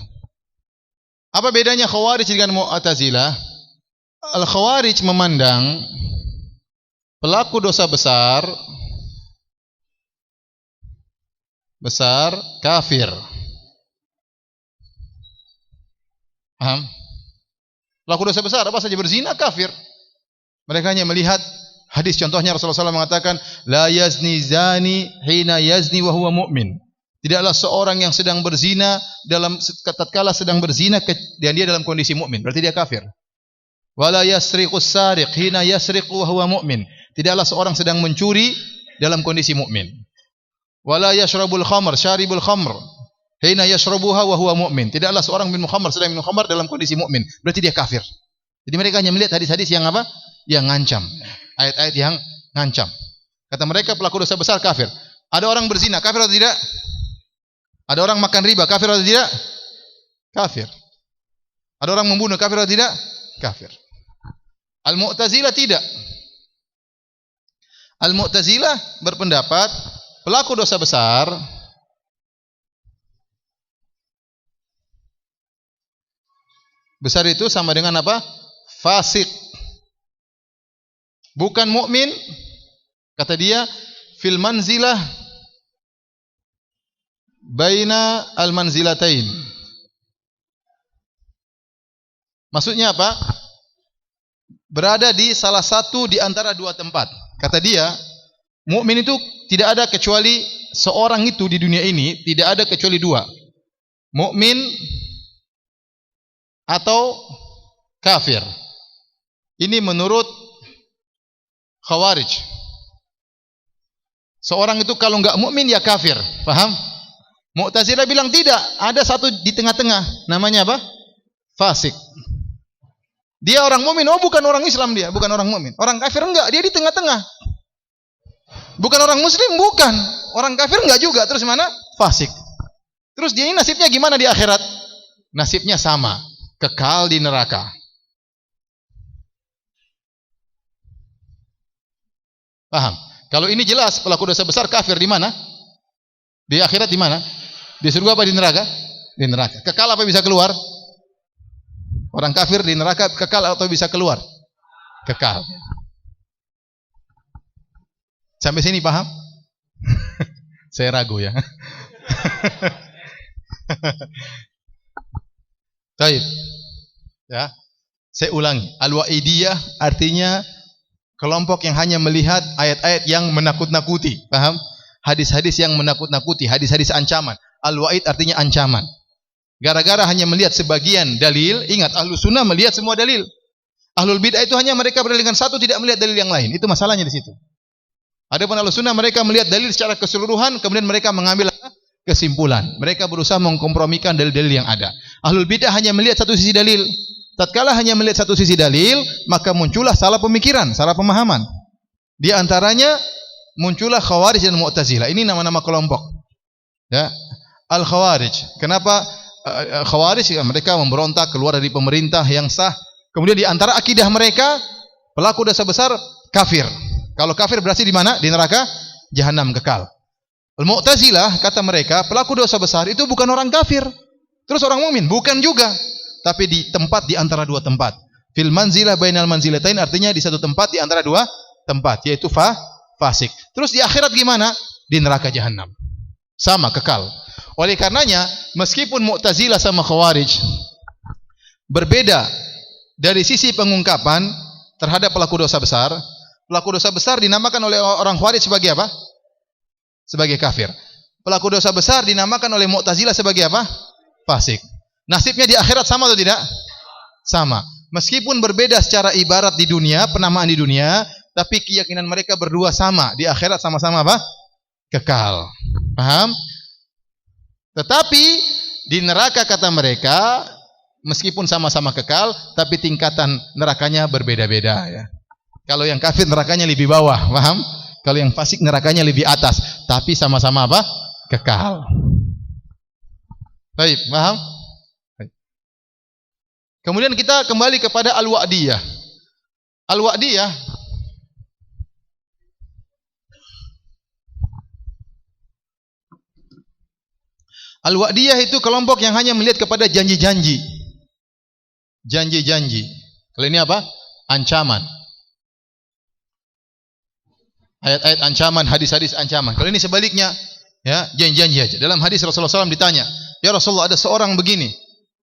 Apa bedanya khawarij dengan mu'tazilah? Al-khawarij memandang pelaku dosa besar kafir. Paham? Pelaku dosa besar apa saja berzina kafir. Mereka hanya melihat hadis, contohnya Rasulullah SAW mengatakan la yazni zani hina yazni wa huwa mu'min. Tidaklah seorang yang sedang berzina tatkala sedang berzina dan dia dalam kondisi mukmin, berarti dia kafir. Wala yasriqus sariq hina yasriqu wa huwa mu'min. Tidaklah seorang sedang mencuri dalam kondisi mukmin. Wala yashrabul khamr syaribul khamr hina yashrabuha wa huwa mu'min. Tidaklah seorang minum khamr sedang minum khamr dalam kondisi mukmin, berarti dia kafir. Jadi mereka hanya melihat hadis-hadis yang apa? Yang ngancam. Ayat-ayat yang ngancam. Kata mereka pelaku dosa besar kafir. Ada orang berzina kafir atau tidak? Ada orang makan riba kafir atau tidak? Kafir. Ada orang membunuh kafir atau tidak? Kafir. Al-Mu'tazilah tidak. Al-Mu'tazilah berpendapat pelaku dosa besar itu sama dengan apa? Fasik. Bukan mukmin. Kata dia, fil manzilah baina al-manzilatain. Maksudnya apa? Berada di salah satu di antara dua tempat. Kata dia, mukmin itu tidak ada kecuali seorang itu di dunia ini, tidak ada kecuali dua. Mukmin atau kafir. Ini menurut Khawarij. Seorang itu kalau enggak mukmin ya kafir. Paham? Mu'tazilah bilang tidak, ada satu di tengah-tengah. Namanya apa? Fasik. Dia orang mukmin, oh bukan orang Islam dia, bukan orang mukmin. Orang kafir enggak, dia di tengah-tengah. Bukan orang muslim, bukan. Orang kafir enggak juga. Terus mana? Fasik. Terus dia ini nasibnya gimana di akhirat? Nasibnya sama, kekal di neraka. Paham? Kalau ini jelas pelaku dosa besar kafir di mana? Di akhirat di mana? Di surga apa di neraka? Di neraka. Kekal apa bisa keluar? Orang kafir di neraka kekal atau bisa keluar? Kekal. Sampai sini paham? Saya ragu ya. Baik. Ya. Saya ulangi. Al-Wa'idiyah artinya kelompok yang hanya melihat ayat-ayat yang menakut-nakuti. Paham? Hadis-hadis yang menakut-nakuti, hadis-hadis ancaman. Al-Wa'id artinya ancaman. Gara-gara hanya melihat sebagian dalil, ingat Ahlus Sunnah melihat semua dalil. Ahlul Bid'ah itu hanya mereka berdalilkan satu, tidak melihat dalil yang lain. Itu masalahnya di situ. Adapun Ahlus Sunnah mereka melihat dalil secara keseluruhan, kemudian mereka mengambil kesimpulan. Mereka berusaha mengkompromikan dalil-dalil yang ada. Ahlul Bid'ah hanya melihat satu sisi dalil. Tatkala hanya melihat satu sisi dalil, maka muncullah salah pemikiran, salah pemahaman. Di antaranya muncullah Khawarij dan Mu'tazilah. Ini nama-nama kelompok. Ya. Al-Khawarij. Kenapa Khawarij? Mereka memberontak keluar dari pemerintah yang sah. Kemudian di antara akidah mereka, pelaku dosa besar kafir. Kalau kafir berarti di mana? Di neraka jahanam kekal. Al-Mu'tazilah kata mereka, pelaku dosa besar itu bukan orang kafir. Terus orang mukmin? Bukan juga. Tapi di tempat di antara dua tempat. Fil manzilah bainal manzilatain artinya di satu tempat di antara dua tempat, yaitu fasik. Terus di akhirat gimana? Di neraka jahanam. Sama kekal. Oleh karenanya, meskipun Mu'tazilah sama Khawarij berbeda dari sisi pengungkapan terhadap pelaku dosa besar, pelaku dosa besar dinamakan oleh orang Khawarij sebagai apa? Sebagai kafir. Pelaku dosa besar dinamakan oleh Mu'tazilah sebagai apa? Fasik. Nasibnya di akhirat sama atau tidak? Sama. Meskipun berbeda secara ibarat di dunia, penamaan di dunia, tapi keyakinan mereka berdua sama. Di akhirat sama-sama apa? Kekal. Paham? Tetapi di neraka kata mereka, meskipun sama-sama kekal, tapi tingkatan nerakanya berbeda-beda. Ya. Kalau yang kafir nerakanya lebih bawah, paham? Kalau yang fasik nerakanya lebih atas, tapi sama-sama apa? Kekal. Baik, paham? Baik. Kemudian kita kembali kepada Al-Wa'diyah. Al-Wa'diyah Al-Wa'diyah itu kelompok yang hanya melihat kepada janji-janji. Janji-janji. Kalau ini apa? Ancaman. Ayat-ayat ancaman, hadis-hadis ancaman. Kalau ini sebaliknya, ya, janji-janji aja. Dalam hadis Rasulullah SAW ditanya, "Ya Rasulullah, ada seorang begini,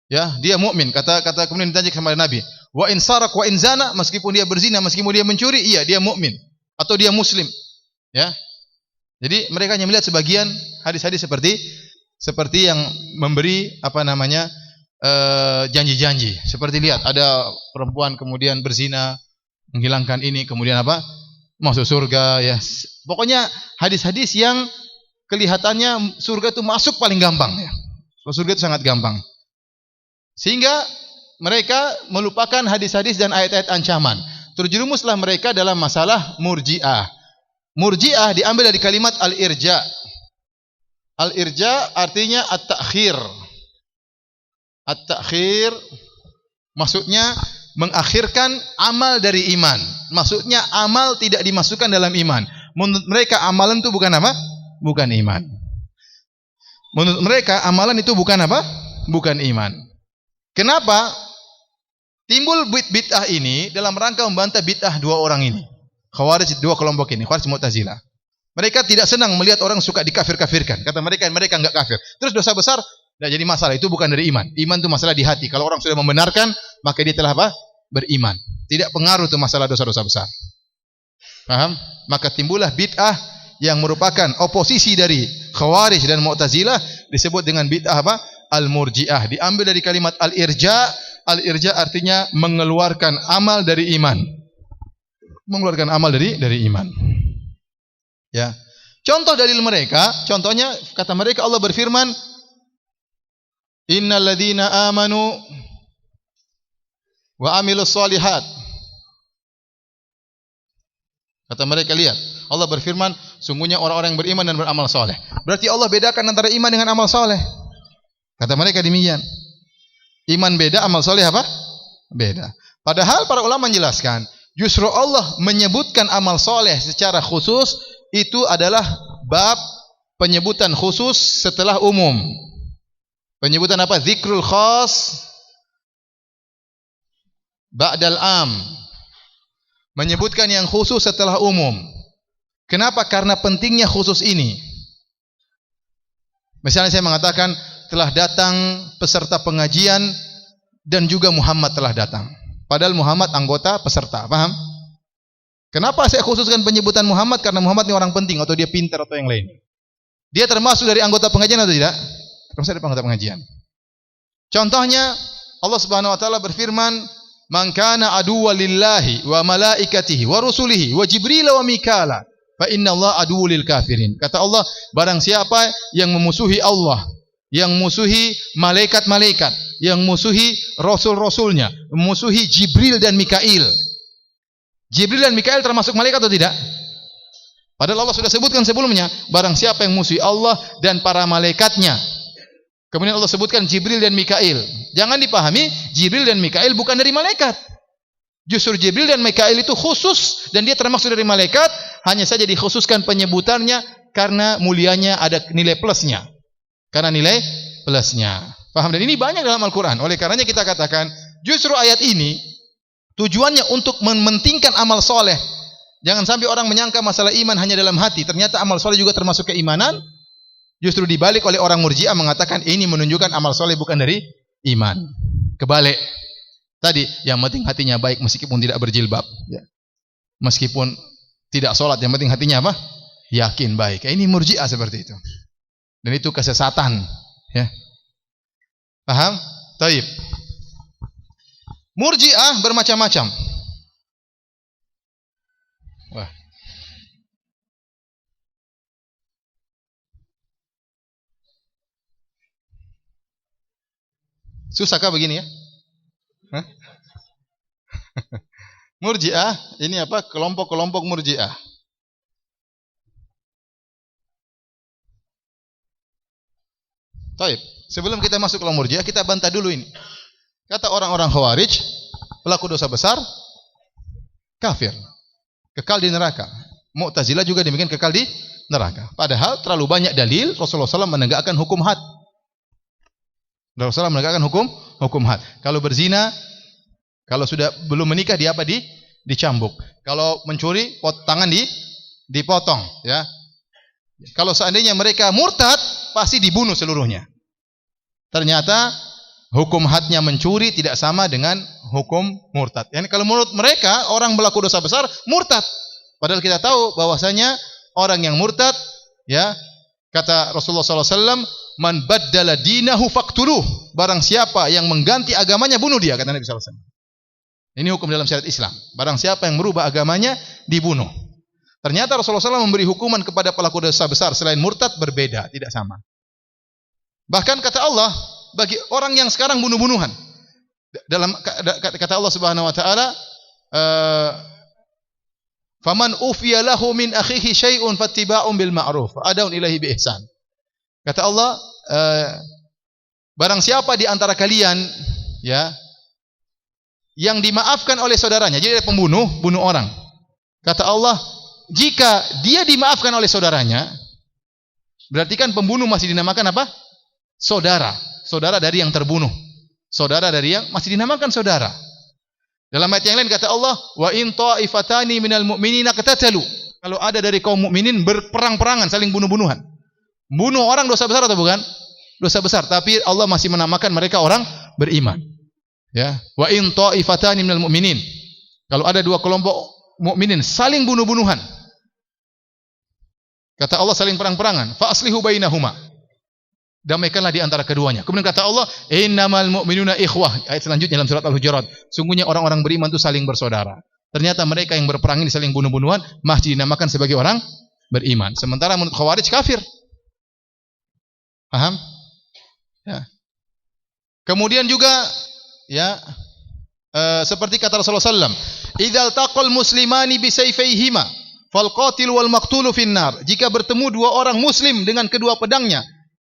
ya, dia mukmin." Kata kemudian ditanya kepada Nabi, "Wa in sarak wa in zana," meskipun dia berzina, meskipun dia mencuri, iya, dia mukmin atau dia muslim. Ya. Jadi mereka hanya melihat sebagian hadis-hadis seperti yang memberi janji-janji. Seperti lihat ada perempuan kemudian berzina, menghilangkan ini, kemudian apa? Masuk surga, ya. Pokoknya hadis-hadis yang kelihatannya surga itu masuk paling gampang, ya. Surga itu sangat gampang. Sehingga mereka melupakan hadis-hadis dan ayat-ayat ancaman. Terjerumuslah mereka dalam masalah Murji'ah. Murji'ah diambil dari kalimat al-irja. Al-irja artinya at-ta'khir. At-ta'khir maksudnya mengakhirkan amal dari iman. Maksudnya amal tidak dimasukkan dalam iman. Menurut mereka amalan itu bukan apa? Bukan iman. Menurut mereka amalan itu bukan apa? Bukan iman. Kenapa? Timbul bid'ah ini dalam rangka membantah bid'ah dua orang ini. Khawarij, dua kelompok ini, Khawarij Mu'tazilah. Mereka tidak senang melihat orang suka dikafir-kafirkan. Kata mereka enggak kafir. Terus dosa besar tidak jadi masalah, itu bukan dari iman. Iman itu masalah di hati. Kalau orang sudah membenarkan, maka dia telah apa? Beriman. Tidak pengaruh itu masalah dosa-dosa besar. Paham? Maka timbullah bid'ah yang merupakan oposisi dari Khawarij dan Mu'tazilah disebut dengan bid'ah apa? Al-Murji'ah. Diambil dari kalimat al-irja. Al-irja artinya mengeluarkan amal dari iman. Mengeluarkan amal dari iman. Ya. Contoh dalil mereka, contohnya kata mereka Allah berfirman, "Innal ladzina amanu wa amilus solihat." Kata mereka, lihat, Allah berfirman, sungguhnya orang-orang yang beriman dan beramal soleh. Berarti Allah bedakan antara iman dengan amal soleh. Kata mereka demikian. Iman beda, amal soleh apa? Beda. Padahal para ulama menjelaskan, justru Allah menyebutkan amal soleh secara khusus, itu adalah bab penyebutan khusus setelah umum. Penyebutan apa? Zikrul khas ba'dal am. Menyebutkan yang khusus setelah umum. Kenapa? Karena pentingnya khusus ini. Misalnya saya mengatakan, telah datang peserta pengajian dan juga Muhammad telah datang. Padahal Muhammad anggota peserta, paham? Kenapa saya khususkan penyebutan Muhammad? Karena Muhammad ini orang penting, atau dia pintar atau yang lain. Dia termasuk dari anggota pengajian atau tidak? Termasuk dari anggota pengajian. Contohnya, Allah Subhanahu wa taala berfirman, "Man kana aduwwan lillahi wa malaikatihi wa rusulihi wa Jibril wa Mikala, fa inna Allah aduwwul lil kafirin." Kata Allah, barang siapa yang memusuhi Allah, yang memusuhi malaikat-malaikat, yang memusuhi rasul-rasulnya, memusuhi Jibril dan Mikail. Jibril dan Mikail termasuk malaikat atau tidak? Padahal Allah sudah sebutkan sebelumnya, barang siapa yang memusuhi Allah dan para malaikatnya. Kemudian Allah sebutkan Jibril dan Mikail. Jangan dipahami Jibril dan Mikail bukan dari malaikat. Justru Jibril dan Mikail itu khusus dan dia termasuk dari malaikat, hanya saja dikhususkan penyebutannya karena mulianya ada nilai plusnya. Karena nilai plusnya. Paham? Dan ini banyak dalam Al-Quran. Oleh karenanya kita katakan, justru ayat ini tujuannya untuk mementingkan amal soleh. Jangan sampai orang menyangka masalah iman hanya dalam hati. Ternyata amal soleh juga termasuk keimanan. Justru dibalik oleh orang Murji'ah mengatakan ini menunjukkan amal soleh bukan dari iman. Kebalik. Tadi, yang penting hatinya baik meskipun tidak berjilbab. Ya. Meskipun tidak sholat, yang penting hatinya apa? Yakin baik. Ini Murji'ah seperti itu. Dan itu kesesatan. Ya. Paham? Taib. Murji'ah bermacam-macam. Wah. Susahkah begini ya? Hah? Murji'ah, ini apa? Kelompok-kelompok Murji'ah. Taib. Sebelum kita masuk ke Murji'ah, kita bantah dulu ini. Kata orang-orang Khawarij, pelaku dosa besar, kafir, kekal di neraka. Mu'tazilah juga demikian, kekal di neraka. Padahal terlalu banyak dalil Rasulullah SAW menegakkan hukum had. Rasulullah menegakkan hukum had. Kalau berzina, kalau sudah belum menikah dia apa? Dicambuk. Kalau mencuri, tangan dipotong. Ya. Kalau seandainya mereka murtad, pasti dibunuh seluruhnya. Ternyata hukum hadnya mencuri tidak sama dengan hukum murtad. Yani kalau menurut mereka orang berlaku dosa besar murtad. Padahal kita tahu bahwasanya orang yang murtad, ya, kata Rasulullah SAW, man baddala dinahu faqtuluh. Barang siapa yang mengganti agamanya, bunuh dia, kata Nabi SAW. Ini hukum dalam syariat Islam. Barang siapa yang merubah agamanya, dibunuh. Ternyata Rasulullah SAW memberi hukuman kepada pelaku dosa besar selain murtad berbeda, tidak sama. Bahkan kata Allah, bagi orang yang sekarang bunuh-bunuhan, dalam kata Allah Subhanahu wa taala, faman ufiya lahu min akhihi syai'un fattiba'un bil ma'ruf wa adaun ilaihi bi ihsan. Kata Allah, barang siapa di antara kalian, ya, yang dimaafkan oleh saudaranya, jadi ada pembunuh, bunuh orang. Kata Allah, jika dia dimaafkan oleh saudaranya, berarti kan pembunuh masih dinamakan apa? Saudara. Saudara dari yang terbunuh. Saudara dari yang masih dinamakan saudara. Dalam ayat yang lain kata Allah, wa in ta'ifatani minal mu'minina qatatalu. Kalau ada dari kaum mukminin berperang-perangan, saling bunuh-bunuhan. Bunuh orang dosa besar atau bukan? Dosa besar, tapi Allah masih menamakan mereka orang beriman. Ya, wa in ta'ifatani minal mu'minin. Kalau ada dua kelompok mukminin saling bunuh-bunuhan, kata Allah saling perang-perangan, fa aslihu bainahuma. Damaikanlah di antara keduanya. Kemudian kata Allah, innamal mu'minuna ikhwah. Ayat selanjutnya dalam surat Al-Hujurat, sungguhnya orang-orang beriman itu saling bersaudara. Ternyata mereka yang berperang ini saling bunuh-bunuhan masih dinamakan sebagai orang beriman. Sementara menurut Khawarij kafir. Paham? Ya. Kemudian juga, ya, seperti kata Rasulullah SAW, idzal taqal muslimani bisayfayhima fal qatil wal maqtulu finnar. Jika bertemu dua orang muslim dengan kedua pedangnya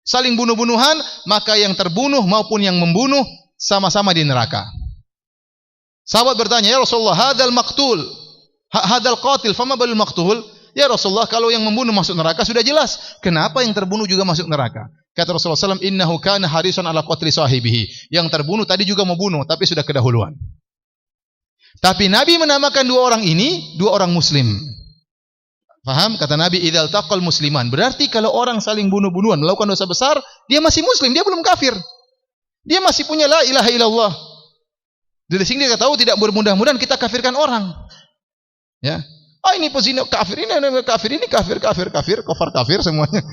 saling bunuh-bunuhan, maka yang terbunuh maupun yang membunuh sama-sama di neraka. Sahabat bertanya, "Ya Rasulullah, hadzal maqtul, hadzal qatil, fama balul maqtul?" Ya Rasulullah, kalau yang membunuh masuk neraka sudah jelas, kenapa yang terbunuh juga masuk neraka? Kata Rasulullah SAW, "Innahu kana harisan ala qatli sahibihi." Yang terbunuh tadi juga mau bunuh, tapi sudah kedahuluan. Tapi Nabi menamakan dua orang ini dua orang muslim. Faham? Kata Nabi, "Idzal taqal musliman." Berarti kalau orang saling bunuh-bunuhan melakukan dosa besar, dia masih muslim, dia belum kafir. Dia masih punya la ilaha illallah. Dari sini dia tahu tidak bermudah-mudahan kita kafirkan orang. Ya. Ini pezina kafir, ini kafir semuanya.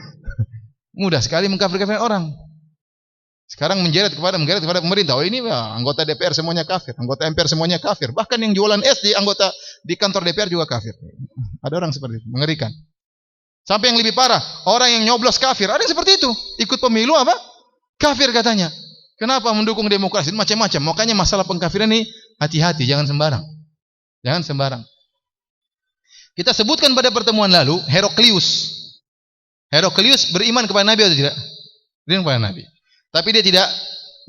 Mudah sekali mengkafirkan orang. Sekarang menggeret kepada pemerintah. Ini anggota DPR semuanya kafir, anggota MPR semuanya kafir. Bahkan yang jualan es di anggota di kantor DPR juga kafir. Ada orang seperti itu, mengerikan. Sampai yang lebih parah, orang yang nyoblos kafir. Ada yang seperti itu, ikut pemilu apa? Kafir katanya. Kenapa mendukung demokrasi? Macam-macam. Makanya masalah pengkafiran ini hati-hati, jangan sembarang. Jangan sembarang. Kita sebutkan pada pertemuan lalu, Heraklius. Heraklius beriman kepada Nabi atau tidak? Beriman kepada Nabi. Tapi dia tidak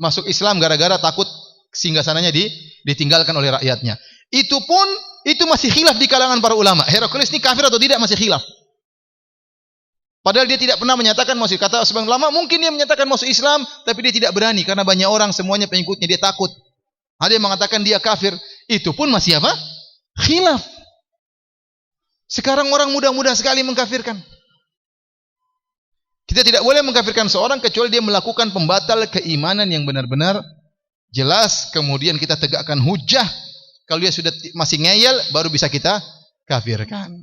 masuk Islam gara-gara takut singgasananya ditinggalkan oleh rakyatnya. Itu masih khilaf di kalangan para ulama. Heraklius ini kafir atau tidak masih khilaf. Padahal dia tidak pernah menyatakan masuk. Kata sebagian ulama, mungkin dia menyatakan masuk Islam, tapi dia tidak berani karena banyak orang semuanya pengikutnya, dia takut. Ada yang mengatakan dia kafir. Itu pun masih apa? Khilaf. Sekarang orang mudah-mudah sekali mengkafirkan. Kita tidak boleh mengkafirkan seorang kecuali dia melakukan pembatal keimanan yang benar-benar jelas, kemudian kita tegakkan hujah. Kalau dia sudah masih ngeyel, baru bisa kita kafirkan.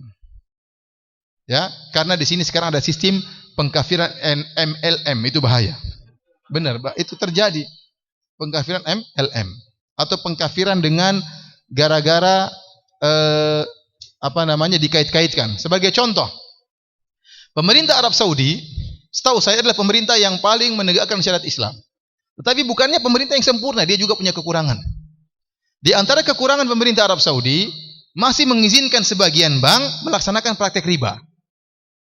Ya, karena di sini sekarang ada sistem pengkafiran MLM, itu bahaya. Benar, itu terjadi. Pengkafiran MLM atau pengkafiran dengan gara-gara dikait-kaitkan. Sebagai contoh, pemerintah Arab Saudi, setahu saya adalah pemerintah yang paling menegakkan syariat Islam. Tetapi bukannya pemerintah yang sempurna, dia juga punya kekurangan. Di antara kekurangan pemerintah Arab Saudi, masih mengizinkan sebagian bank melaksanakan praktek riba.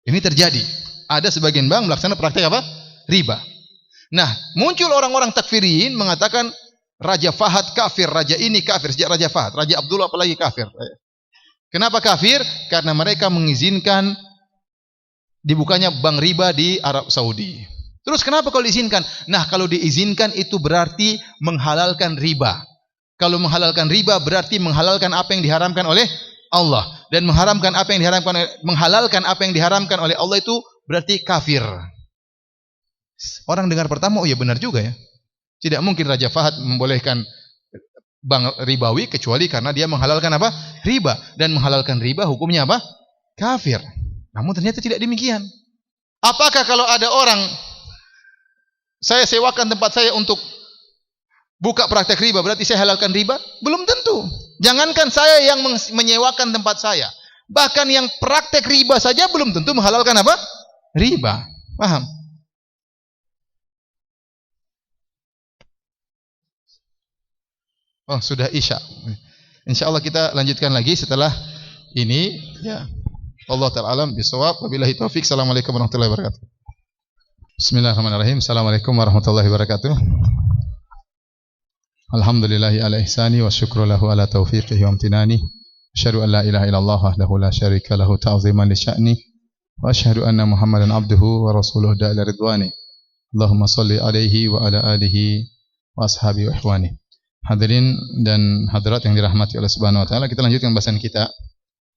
Ini terjadi. Ada sebagian bank melaksanakan praktek apa? Riba. Nah, muncul orang-orang takfirin mengatakan Raja Fahad kafir, raja ini kafir, sejak Raja Fahad, Raja Abdullah apalagi kafir. Kenapa kafir? Karena mereka mengizinkan dibukanya bank riba di Arab Saudi. Terus kenapa kalau diizinkan? Nah, kalau diizinkan itu berarti menghalalkan riba. Kalau menghalalkan riba berarti menghalalkan apa yang diharamkan oleh Allah, dan menghalalkan apa yang diharamkan oleh Allah itu berarti kafir. Orang dengar pertama, oh ya benar juga ya. Tidak mungkin Raja Fahad membolehkan bank ribawi kecuali karena dia menghalalkan apa? Riba, dan menghalalkan riba hukumnya apa? Kafir. Namun ternyata tidak demikian. Apakah kalau ada orang, saya sewakan tempat saya untuk buka praktek riba, berarti saya halalkan riba? Belum tentu. Jangankan saya yang menyewakan tempat saya, bahkan yang praktek riba saja belum tentu menghalalkan apa? Riba. Paham? Oh, sudah Isya. Insyaallah kita lanjutkan lagi setelah ini, ya. Allah ta'ala alam bisawab. Wabillahi taufik. Assalamualaikum warahmatullahi wabarakatuh. Bismillahirrahmanirrahim. Assalamualaikum warahmatullahi wabarakatuh. Alhamdulillahi ala ihsani wa syukru lahu ala taufiqihi wa amtinani. Asyhadu an la ilaha illallah wahdahu la syarika lahu ta'ziman li sya'ni. Wa asyhadu anna Muhammadan abduhu wa rasuluhu da'ila ridwani. Allahumma salli alaihi wa ala alihi wa ashabihi wa ihwani. Hadirin dan hadirat yang dirahmati oleh Subhanahu wa taala, kita lanjutkan bahasan kita.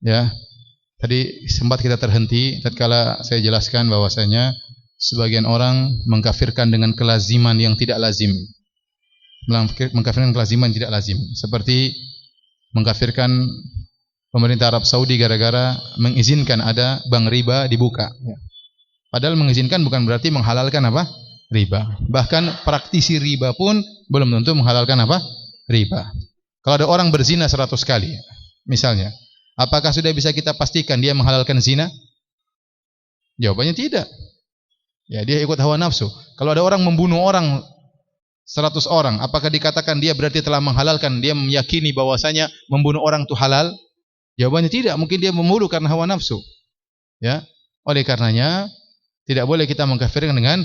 Ya. Tadi sempat kita terhenti tatkala saya jelaskan bahwasanya sebagian orang mengkafirkan dengan kelaziman yang tidak lazim. Mengkafirkan kelaziman tidak lazim, seperti mengkafirkan pemerintah Arab Saudi gara-gara mengizinkan ada bank riba dibuka. Padahal mengizinkan bukan berarti menghalalkan apa? Riba. Bahkan praktisi riba pun belum tentu menghalalkan apa? Riba. Kalau ada orang berzina 100 kali, misalnya, apakah sudah bisa kita pastikan dia menghalalkan zina? Jawabannya tidak. Ya, dia ikut hawa nafsu. Kalau ada orang membunuh orang 100 orang, apakah dikatakan dia berarti telah menghalalkan, dia meyakini bahwasanya membunuh orang itu halal? Jawabannya tidak, mungkin dia membunuh karena hawa nafsu. Ya. Oleh karenanya tidak boleh kita mengkafirkan dengan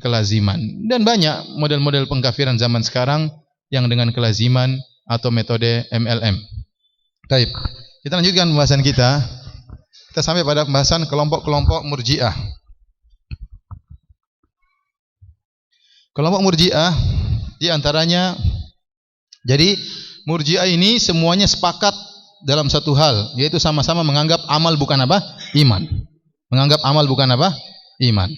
kelaziman. Dan banyak model-model pengkafiran zaman sekarang yang dengan kelaziman atau metode MLM. Baik. Kita lanjutkan pembahasan kita. Kita sampai pada pembahasan kelompok-kelompok Murji'ah. Kelompok Murji'ah di antaranya, jadi Murji'ah ini semuanya sepakat dalam satu hal, yaitu sama-sama menganggap amal bukan apa? Iman. Menganggap amal bukan apa? Iman.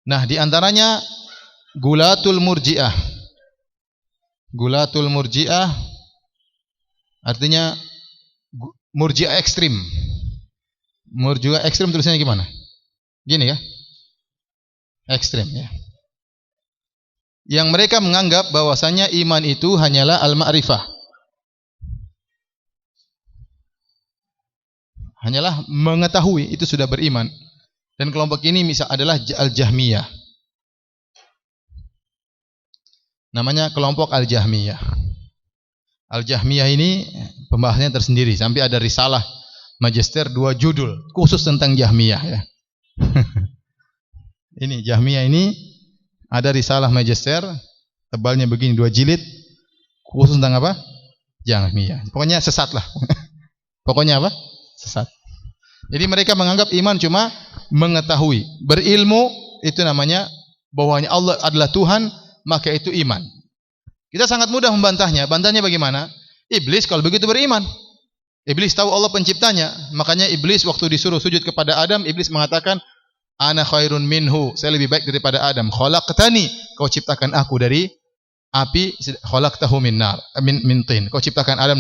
Nah, di antaranya Gulatul Murji'ah. Gulatul Murji'ah artinya Murji'ah ekstrim. Murji'ah ekstrim tulisannya gimana? Gini ya. Ekstrim ya. Yang mereka menganggap bahwasanya iman itu hanyalah al-ma'rifah. Hanyalah mengetahui, itu sudah beriman. Dan kelompok ini misal adalah Al-Jahmiyah. Namanya kelompok Al-Jahmiyah. Al-Jahmiyah ini pembahasannya tersendiri, sampai ada risalah magister 2 judul khusus tentang Jahmiyah ya. Ini Jahmiyah ini ada risalah magister tebalnya begini 2 jilid khusus tentang apa? Jahmiyah. Pokoknya sesat lah. Pokoknya apa? Sesat. Jadi mereka menganggap iman cuma mengetahui, berilmu itu namanya bahwanya Allah adalah Tuhan, maka itu iman. Kita sangat mudah membantahnya. Bantahnya bagaimana? Iblis kalau begitu beriman. Iblis tahu Allah penciptanya, makanya iblis waktu disuruh sujud kepada Adam, iblis mengatakan, "Ana khairun minhu." Saya lebih baik daripada Adam. Khalaqtani, kau ciptakan aku dari api, khalaqtahu min nar, min tin. Kau ciptakan Adam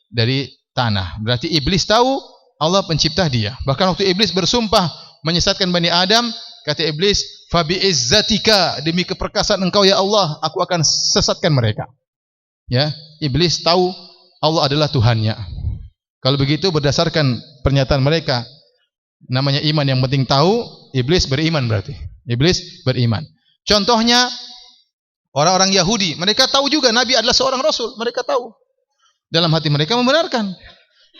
dari tanah. Berarti iblis tahu Allah pencipta dia. Bahkan waktu iblis bersumpah menyesatkan Bani Adam, kata iblis, "Fa bi izzatika," demi keperkasaan engkau ya Allah, aku akan sesatkan mereka. Ya, iblis tahu Allah adalah Tuhannya. Kalau begitu berdasarkan pernyataan mereka, namanya iman yang penting tahu, iblis beriman berarti. Iblis beriman. Contohnya orang-orang Yahudi, mereka tahu juga Nabi adalah seorang rasul, mereka tahu. Dalam hati mereka membenarkan.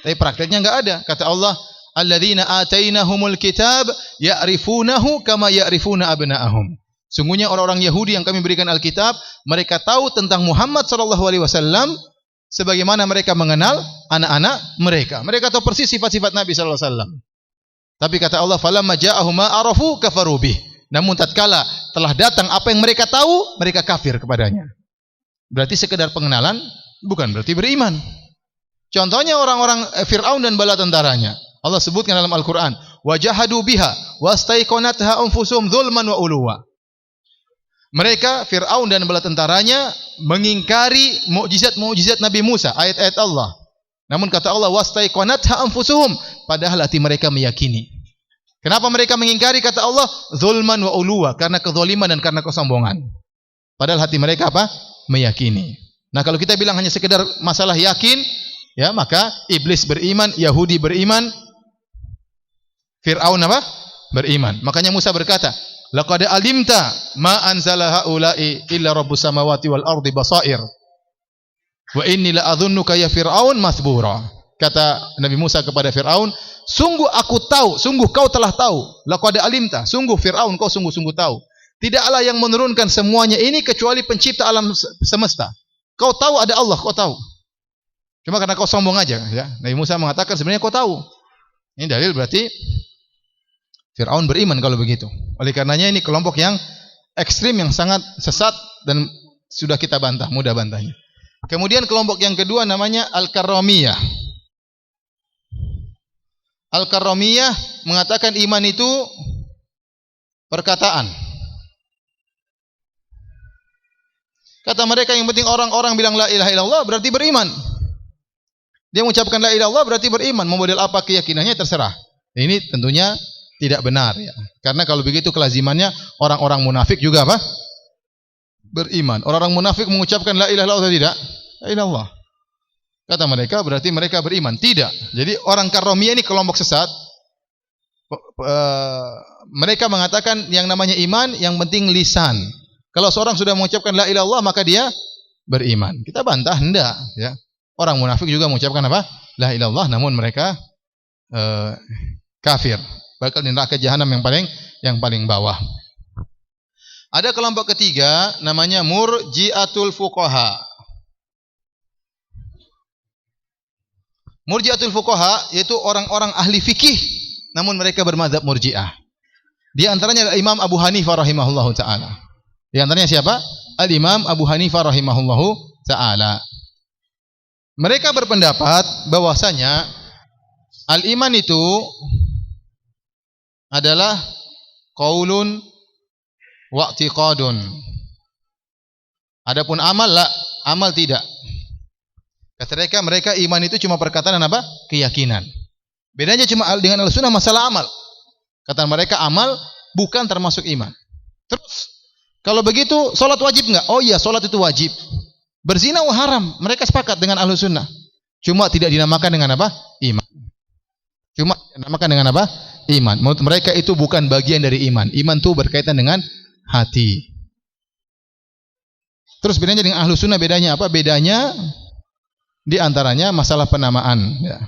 Tapi prakteknya enggak ada. Kata Allah, "Alladzina atainahumul kitab ya'rifunahu kama ya'rifuna abna'ahum." Sungguhnya orang-orang Yahudi yang kami berikan Alkitab, mereka tahu tentang Muhammad sallallahu alaihi wasallam sebagaimana mereka mengenal anak-anak mereka. Mereka tahu persis sifat-sifat Nabi sallallahu alaihi wasallam. Tapi kata Allah, "Falamma ja'ahum ma arafu kafaru bih." Namun tatkala telah datang apa yang mereka tahu, mereka kafir kepadanya. Berarti sekedar pengenalan bukan berarti beriman. Contohnya orang-orang Fir'aun dan bala tentaranya. Allah sebutkan dalam Al-Quran, "Wajahadu biha wastaiqanatha anfusuhum dzulman wa uluwa." Mereka Fir'aun dan bala tentaranya mengingkari mukjizat-mukjizat Nabi Musa, ayat-ayat Allah. Namun kata Allah, "Wastaiqanatha anfusuhum," padahal hati mereka meyakini. Kenapa mereka mengingkari? Kata Allah, "Dzulman wa uluwa," karena kezaliman dan karena kesombongan. Padahal hati mereka apa? Meyakini. Nah, kalau kita bilang hanya sekedar masalah yakin, ya, maka iblis beriman, Yahudi beriman, Fir'aun apa? Beriman. Makanya Musa berkata, "Laqad alimta ma anzala haula'i illa rabbus samawati wal ardi basair. Wa inni la adhunnuka ya Fir'aun masbura." Kata Nabi Musa kepada Fir'aun, "Sungguh aku tahu, sungguh kau telah tahu. Laqad alimta, sungguh Fir'aun kau sungguh-sungguh tahu. Tidaklah yang menurunkan semuanya ini kecuali pencipta alam semesta. Kau tahu ada Allah, kau tahu. Cuma karena kau sombong aja, ya." Nabi Musa mengatakan sebenarnya kau tahu. Ini dalil berarti Fir'aun beriman kalau begitu. Oleh karenanya ini kelompok yang ekstrim, yang sangat sesat dan sudah kita bantah, mudah bantahnya. Kemudian kelompok yang kedua namanya Al-Karramiyah. Al-Karramiyah mengatakan iman itu perkataan. Kata mereka yang penting orang-orang bilang la ilaha illallah berarti beriman. Dia mengucapkan la ilaha illallah berarti beriman. Mau model apa keyakinannya terserah. Ini tentunya tidak benar ya. Karena kalau begitu kelazimannya orang-orang munafik juga apa? Beriman. Orang-orang munafik mengucapkan la ilaha illallah atau tidak? La ilaha illallah. Kata mereka berarti mereka beriman. Tidak. Jadi orang Karramiyah ini kelompok sesat. Mereka mengatakan yang namanya iman yang penting lisan. Kalau seorang sudah mengucapkan la ilaha illallah maka dia beriman. Kita bantah enggak ya. Orang munafik juga mengucapkan apa? La ilaha illallah, namun mereka kafir. Bakal di neraka jahanam yang paling bawah. Ada kelompok ketiga namanya murji'atul fuqaha. Murji'atul fuqaha yaitu orang-orang ahli fikih namun mereka bermadzhab Murji'ah. Di antaranya adalah Imam Abu Hanifah rahimahullahu taala. Di antaranya siapa? Al-Imam Abu Hanifah rahimahullahu taala. Mereka berpendapat bahwasanya al-iman itu adalah qaulun wa i'tiqadun. Adapun amal amal tidak. Kata mereka iman itu cuma perkataan dan apa? Keyakinan. Bedanya cuma dengan al-sunnah masalah amal. Kata mereka amal bukan termasuk iman. Terus kalau begitu salat wajib enggak? Oh iya, salat itu wajib. Berzina haram. Mereka sepakat dengan al-sunnah. Cuma tidak dinamakan dengan apa? Iman. Cuma dinamakan dengan apa? Iman. Menurut mereka itu bukan bagian dari iman. Iman itu berkaitan dengan hati. Terus bedanya dengan ahlu sunnah bedanya apa? Bedanya di antaranya masalah penamaan. Ya.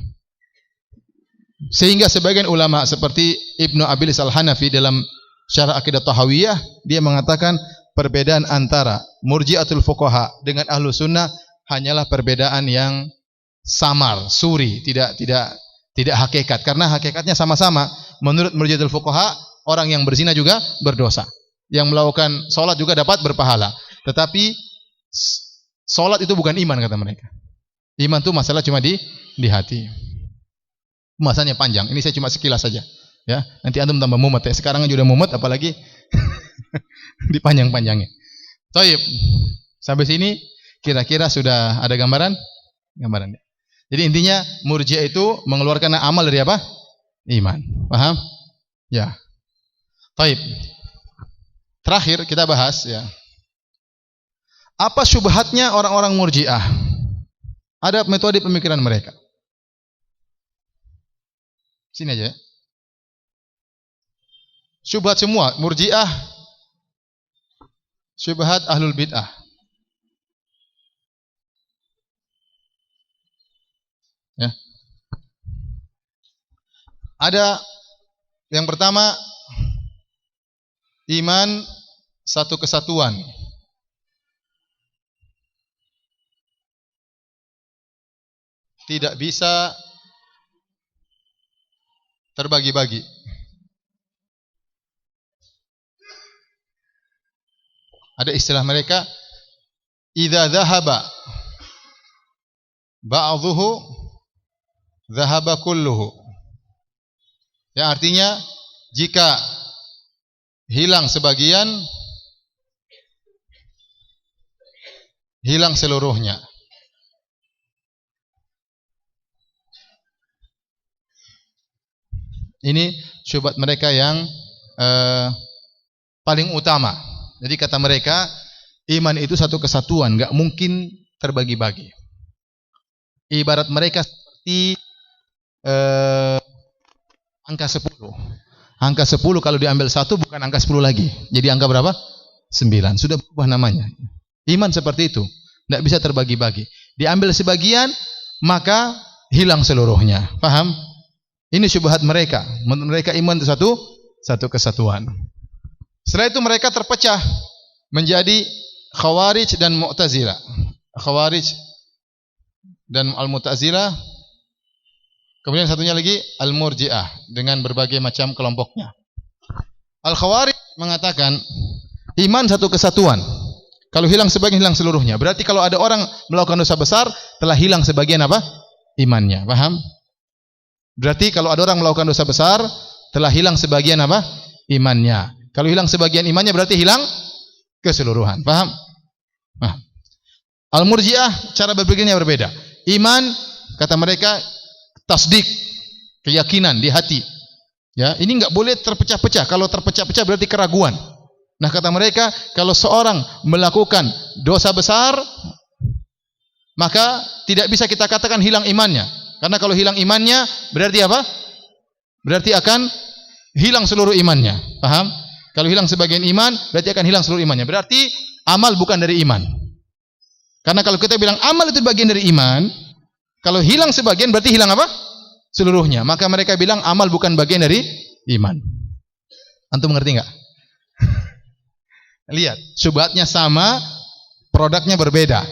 Sehingga sebagian ulama seperti Ibnu Abilis Al-Hanafi dalam Syarah Aqidah Tahawiyah dia mengatakan perbedaan antara Murji'atul Fuqaha dengan ahlu sunnah hanyalah perbedaan yang samar, suri, tidak hakikat. Karena hakikatnya sama-sama. Menurut Murji'atul Fuqaha, orang yang berzina juga berdosa. Yang melakukan sholat juga dapat berpahala. Tetapi sholat itu bukan iman kata mereka. Iman itu masalah cuma di hati. Pembahasannya panjang. Ini saya cuma sekilas saja. Ya, nanti antum tambah mumet ya. Sekarang aja udah mumet, apalagi dipanjang-panjangnya. Baik. Sampai sini kira-kira sudah ada gambaran? Gambarannya. Jadi intinya Murji'ah itu mengeluarkan amal dari apa? Iman. Paham? Ya. Baik. Terakhir kita bahas ya. Apa syubhatnya orang-orang Murji'ah? Ada metode pemikiran mereka. Sini aja ya. Syubhat semua Murji'ah, syubhat ahlul bid'ah. Ya. Ada yang pertama iman satu kesatuan. Tidak bisa terbagi-bagi. Ada istilah mereka idza dhahaba ba'dhuhu dhahaba kulluhu. Ya artinya jika hilang sebagian hilang seluruhnya. Ini syubhat mereka yang paling utama. Jadi kata mereka iman itu satu kesatuan, enggak mungkin terbagi-bagi. Ibarat mereka seperti angka 10. Angka 10 kalau diambil 1 bukan angka 10 lagi. Jadi angka berapa? 9. Sudah berubah namanya. Iman seperti itu. Tidak bisa terbagi-bagi. Diambil sebagian, maka hilang seluruhnya. Paham? Ini syubhat mereka. Menurut mereka iman itu satu kesatuan. Setelah itu mereka terpecah menjadi Khawarij dan Mu'tazilah. Khawarij dan Al-Mu'tazilah. Kemudian satunya lagi Al-Murji'ah dengan berbagai macam kelompoknya. Al-Khawarij mengatakan iman satu kesatuan. Kalau hilang sebagian hilang seluruhnya. Berarti kalau ada orang melakukan dosa besar telah hilang sebagian apa? Imannya. Paham? Berarti kalau ada orang melakukan dosa besar telah hilang sebagian apa? Imannya. Kalau hilang sebagian imannya berarti hilang keseluruhan. Paham? Nah. Al-Murji'ah cara berpikirnya berbeda. Iman kata mereka tasdik, keyakinan di hati. Ya, ini enggak boleh terpecah-pecah. Kalau terpecah-pecah berarti keraguan. Nah, kata mereka kalau seorang melakukan dosa besar maka tidak bisa kita katakan hilang imannya. Karena kalau hilang imannya berarti apa? Berarti akan hilang seluruh imannya. Paham? Kalau hilang sebagian iman, berarti akan hilang seluruh imannya. Berarti amal bukan dari iman. Karena kalau kita bilang amal itu bagian dari iman, Kalau hilang sebagian berarti hilang apa? Seluruhnya. Maka mereka bilang amal bukan bagian dari iman. Antum mengerti enggak? Lihat, syubhatnya sama, produknya berbeda.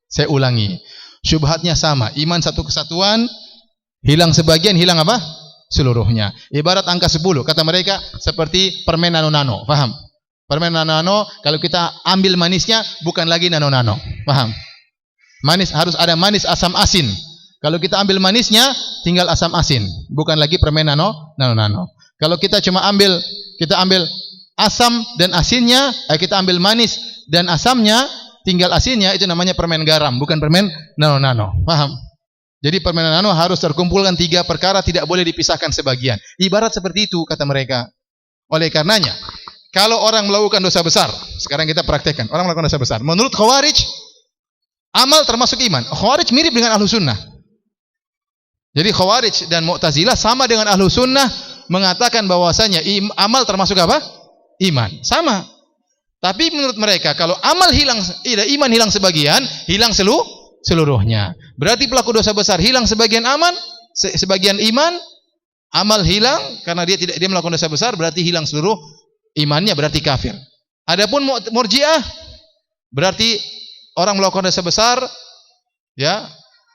Saya ulangi. Syubhatnya sama, iman satu kesatuan, hilang sebagian, hilang apa? Seluruhnya. Ibarat angka 10, kata mereka seperti permen nano-nano. Paham? Permen nano-nano, kalau kita ambil manisnya bukan lagi nano-nano. Paham? Manis harus ada manis, asam, asin. Kalau kita ambil manisnya, tinggal asam asin, bukan lagi permen nano-nano. Kalau kita cuma ambil asam dan asinnya, kita ambil manis dan asamnya, tinggal asinnya, itu namanya permen garam, bukan permen nano-nano. Paham? Jadi permen nano harus terkumpulkan 3 perkara, tidak boleh dipisahkan sebagian. Ibarat seperti itu kata mereka. Oleh karenanya, kalau orang melakukan dosa besar, sekarang kita praktekkan, orang melakukan dosa besar. Menurut Khawarij, amal termasuk iman. Khawarij mirip dengan Ahlus Sunnah. Jadi Khawarij dan Mu'tazilah sama dengan Ahlus Sunnah, mengatakan bahwasanya amal termasuk apa? Iman. Sama. Tapi menurut mereka, kalau amal hilang, iman hilang sebagian, hilang seluruhnya. Berarti pelaku dosa besar hilang sebagian sebagian iman, amal hilang karena dia melakukan dosa besar, berarti hilang seluruh imannya, berarti kafir. Adapun Murji'ah, berarti orang melakukan dosa besar, ya,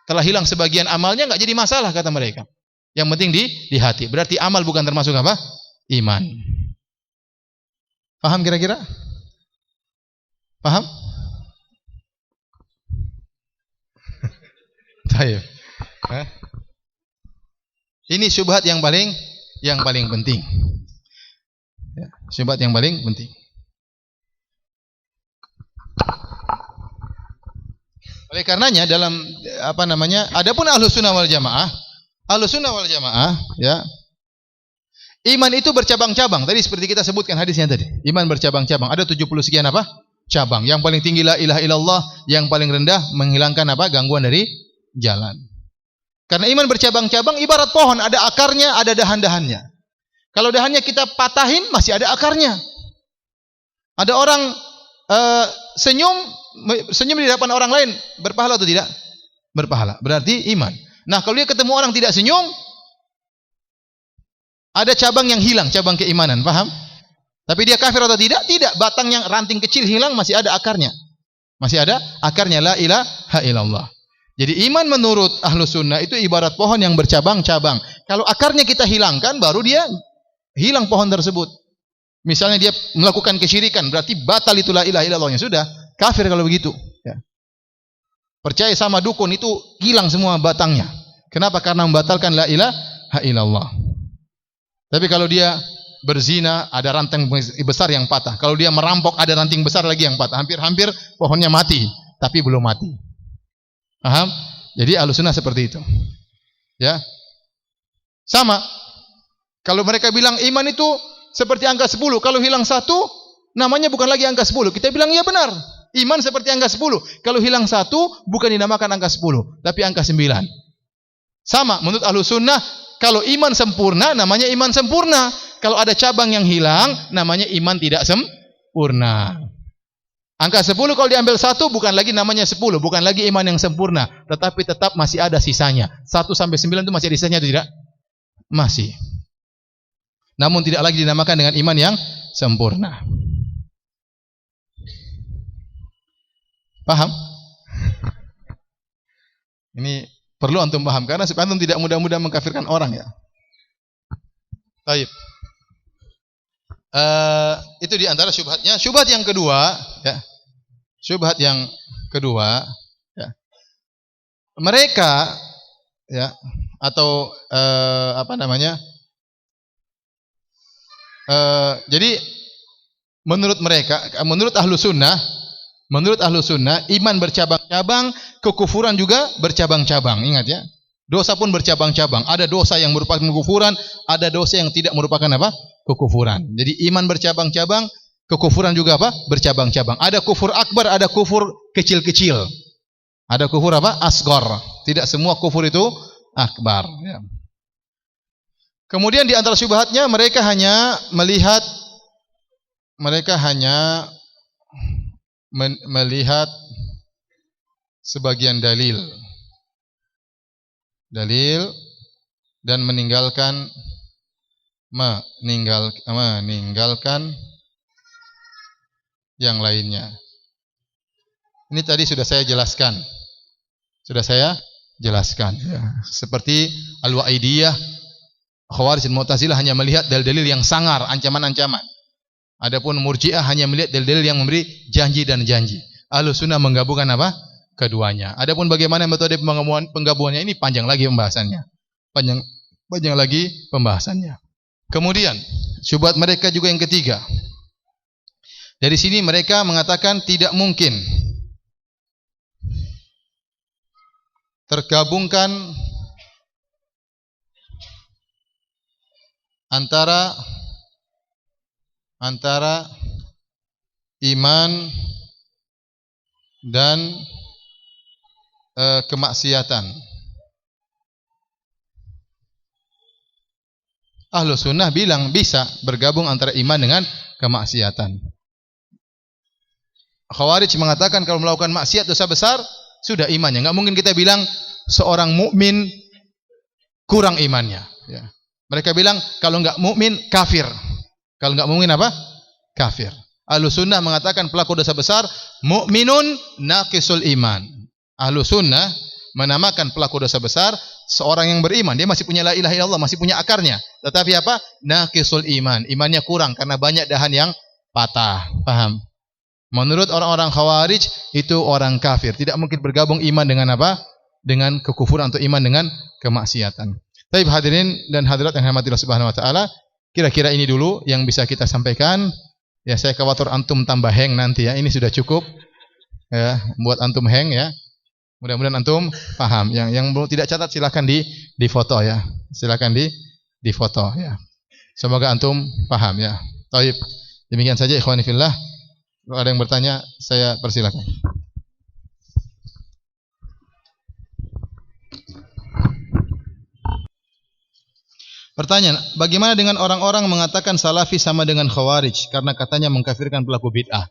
telah hilang sebagian amalnya, enggak jadi masalah kata mereka. Yang penting di hati. Berarti amal bukan termasuk apa? Iman. Paham kira-kira? Paham? Baik. Ini syubhat yang paling penting. Ya, syubhat yang paling penting. Oleh karenanya dalam adapun Ahlus Sunnah wal Jamaah, ya. Iman itu bercabang-cabang. Tadi seperti kita sebutkan hadisnya tadi. Iman bercabang-cabang. Ada 70 sekian apa? Cabang. Yang paling tinggi la ilaha illallah, yang paling rendah menghilangkan apa? Gangguan dari jalan. Karena iman bercabang-cabang ibarat pohon, ada akarnya, ada dahan-dahannya. Kalau dahannya kita patahin, masih ada akarnya. Ada orang senyum di hadapan orang lain, berpahala atau tidak? Berpahala. Berarti iman. Nah, kalau dia ketemu orang tidak senyum, ada cabang yang hilang, cabang keimanan, paham? Tapi dia kafir atau tidak? Tidak. Batang yang ranting kecil hilang, masih ada akarnya. Masih ada akarnya, la ilaha illallah. Jadi iman menurut Ahlus Sunnah itu ibarat pohon yang bercabang-cabang. Kalau akarnya kita hilangkan, baru dia hilang pohon tersebut. Misalnya dia melakukan kesyirikan, berarti batal itu la ilaha illallahnya. Sudah, kafir kalau begitu. Ya. Percaya sama dukun, itu hilang semua batangnya. Kenapa? Karena membatalkan la ilaha illallah. Tapi kalau dia berzina, ada ranting besar yang patah. Kalau dia merampok, ada ranting besar lagi yang patah. Hampir-hampir pohonnya mati, tapi belum mati. Paham? Jadi Ahlus Sunnah seperti itu. Ya. Sama. Kalau mereka bilang iman itu seperti angka 10, kalau hilang 1, namanya bukan lagi angka 10. Kita bilang iya benar. Iman seperti angka 10. Kalau hilang 1, bukan dinamakan angka 10, tapi angka 9. Sama, menurut Ahlus Sunnah, kalau iman sempurna, namanya iman sempurna. Kalau ada cabang yang hilang, namanya iman tidak sempurna. Angka 10 kalau diambil 1, bukan lagi namanya 10, bukan lagi iman yang sempurna, tetapi tetap masih ada sisanya. 1 sampai 9 itu masih ada sisanya atau tidak? Masih. Namun tidak lagi dinamakan dengan iman yang sempurna. Paham? Ini perlu antum paham, karena supaya antum tidak mudah-mudah mengkafirkan orang, ya. Baik. Itu di antara syubhatnya. Syubhat yang kedua, ya. Syubhat yang kedua, ya. Mereka, ya, atau jadi menurut mereka, menurut Ahlus Sunnah, iman bercabang-cabang, kekufuran juga bercabang-cabang. Ingat, ya. Dosa pun bercabang-cabang. Ada dosa yang merupakan kekufuran, ada dosa yang tidak merupakan apa? Kekufuran. Jadi iman bercabang-cabang, kekufuran juga apa? Bercabang-cabang. Ada kufur akbar, ada kufur kecil-kecil. Ada kufur apa? Asghar. Tidak semua kufur itu akbar, ya. Kemudian di antara syubhatnya, mereka hanya melihat sebagian dalil. dalil dan meninggalkan yang lainnya. Ini tadi sudah saya jelaskan. Ya. Seperti Al-Wa'idiyah, Khawarij dan Mu'tazilah hanya melihat dalil-dalil yang sangar, ancaman-ancaman. Adapun Murji'ah hanya melihat dalil-dalil yang memberi janji dan janji. Ahlussunnah menggabungkan apa? Keduanya. Adapun bagaimana metode penggabungannya ini panjang lagi pembahasannya. Kemudian syubhat mereka juga yang ketiga. Dari sini mereka mengatakan tidak mungkin tergabungkan antara iman dan kemaksiatan. Ahlus sunnah bilang bisa bergabung antara iman dengan kemaksiatan. Khawarij mengatakan kalau melakukan maksiat dosa besar sudah imannya. Enggak mungkin kita bilang seorang mukmin kurang imannya. Ya. Mereka bilang kalau enggak mukmin kafir. Kalau enggak mukmin apa? Kafir. Ahlus sunnah mengatakan pelaku dosa besar mukminun naqisul iman. Ahlus sunnah menamakan pelaku dosa besar seorang yang beriman. Dia masih punya la ilaha illallah, masih punya akarnya. Tetapi apa? Naqisul iman. Imannya kurang karena banyak dahan yang patah. Paham? Menurut orang-orang Khawarij itu orang kafir. Tidak mungkin bergabung iman dengan apa? Dengan kekufuran atau iman dengan kemaksiatan. Tapi hadirin dan hadirat yang dirahmati Allah Subhanahu wa taala, kira-kira ini dulu yang bisa kita sampaikan. Ya, saya khawatir antum tambah hang nanti ya. Ini sudah cukup. Ya, buat antum hang ya. Mudah-mudahan antum paham. Yang belum tidak catat silakan di foto ya. Silakan di foto ya. Semoga antum paham ya. Baik. Demikian saja ikhwani fillah. Kalau ada yang bertanya, saya persilakan. Pertanyaan, bagaimana dengan orang-orang mengatakan salafi sama dengan khawarij karena katanya mengkafirkan pelaku bid'ah?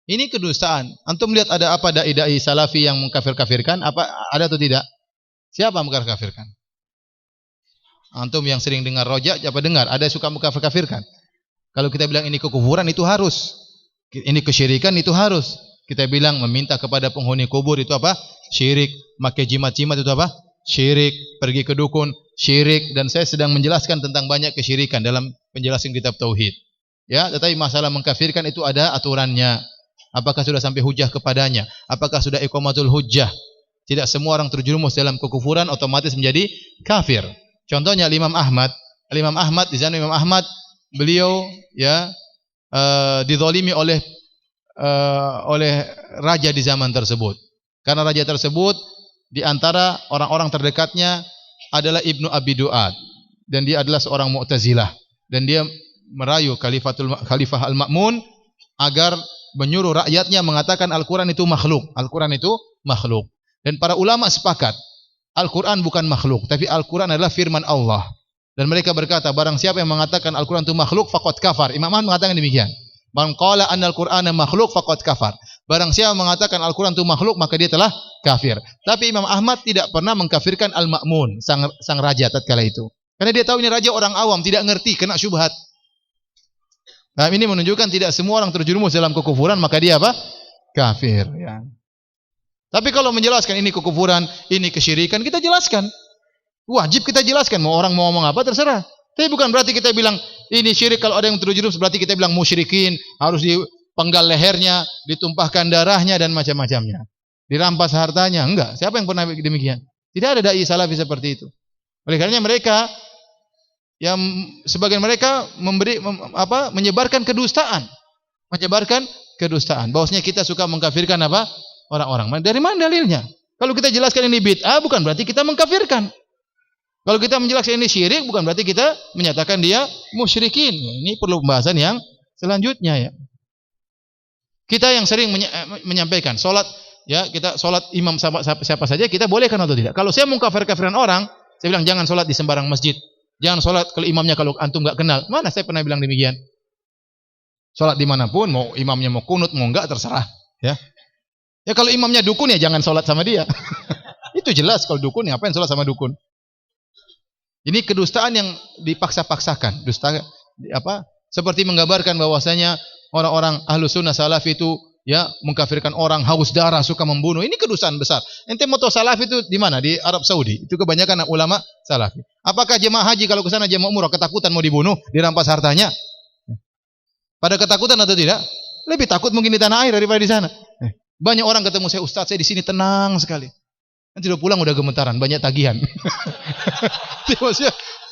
Ini kedustaan. Antum lihat ada apa dai-dai salafi yang mengkafir-kafirkan? Apa ada atau tidak? Siapa yang mengkafir-kafirkan? Antum yang sering dengar rojak, apa dengar? Ada yang suka mengkafir-kafirkan? Kalau kita bilang ini kekufuran itu harus. Ini kesyirikan itu harus. Kita bilang meminta kepada penghuni kubur itu apa? Syirik. Pakai jimat-jimat itu apa? Syirik. Pergi ke dukun, syirik. Dan saya sedang menjelaskan tentang banyak kesyirikan dalam penjelasan kitab tauhid. Ya, tetapi masalah mengkafirkan itu ada aturannya. Apakah sudah sampai hujah kepadanya? Apakah sudah iqamatul hujjah? Tidak semua orang terjerumus dalam kekufuran otomatis menjadi kafir. Contohnya Imam Ahmad. Imam Ahmad di sana Imam Ahmad beliau ya dizalimi oleh raja di zaman tersebut. Karena raja tersebut di antara orang-orang terdekatnya adalah Ibnu Abi Du'ad dan dia adalah seorang Mu'tazilah dan dia merayu Khalifah Al-Ma'mun agar menyuruh rakyatnya mengatakan Al-Quran itu makhluk. Al-Quran itu makhluk. Dan para ulama sepakat Al-Quran bukan makhluk, tapi Al-Quran adalah firman Allah. Dan mereka berkata, barang siapa yang mengatakan Al-Quran itu makhluk, faqad kafar. Imam Ahmad mengatakan demikian. Man qala anna Al-Qur'ana makhluk faqad kafar. Barang siapa mengatakan Al-Quran itu makhluk, maka dia telah kafir. Tapi Imam Ahmad tidak pernah mengkafirkan Al-Ma'mun, sang raja tatkala itu. Karena dia tahu ini raja orang awam, tidak ngerti, kena syubhat. Nah, ini menunjukkan tidak semua orang terjerumus dalam kekufuran, maka dia apa? Kafir. Ya. Tapi kalau menjelaskan ini kekufuran, ini kesyirikan, kita jelaskan. Wajib kita jelaskan. Mau orang mau ngomong apa, terserah. Tapi bukan berarti kita bilang, ini syirik, kalau ada yang terjerumus, berarti kita bilang musyrikin, harus dipenggal lehernya, ditumpahkan darahnya, dan macam-macamnya. Dirampas hartanya. Enggak. Siapa yang pernah demikian? Tidak ada dai salafi seperti itu. Oleh karenanya mereka, yang sebagian mereka menyebarkan kedustaan. Menyebarkan kedustaan. Bahwasanya kita suka mengkafirkan apa? Orang-orang. Dari mana dalilnya? Kalau kita jelaskan ini bid'ah, bukan berarti kita mengkafirkan. Kalau kita menjelaskan ini syirik, bukan berarti kita menyatakan dia musyrikin. Ini perlu pembahasan yang selanjutnya ya. Kita yang sering menyampaikan salat ya, kita salat imam siapa saja kita bolehkan atau tidak. Kalau saya mengkafir-kafiran orang, saya bilang jangan salat di sembarang masjid. Jangan salat kalau imamnya kalau antum enggak kenal. Mana saya pernah bilang demikian? Salat dimanapun, mau imamnya mau kunut mau enggak terserah ya. Ya kalau imamnya dukun ya jangan salat sama dia. Itu jelas kalau dukun ngapain salat sama dukun? Ini kedustaan yang dipaksa-paksakan. Dusta apa? Seperti menggambarkan bahwasanya orang-orang ahlu sunnah salaf itu ya mengkafirkan orang, haus darah, suka membunuh. Ini kedustaan besar. Ente mau tahu salaf itu di mana? Di Arab Saudi. Itu kebanyakan ulama salafi. Apakah jemaah haji kalau ke sana jemaah umrah ketakutan mau dibunuh, dirampas hartanya? Pada ketakutan atau tidak? Lebih takut mungkin di tanah air daripada di sana. Banyak orang ketemu saya, Ustaz, saya di sini tenang sekali. Nanti udah pulang udah gemetaran, banyak tagihan.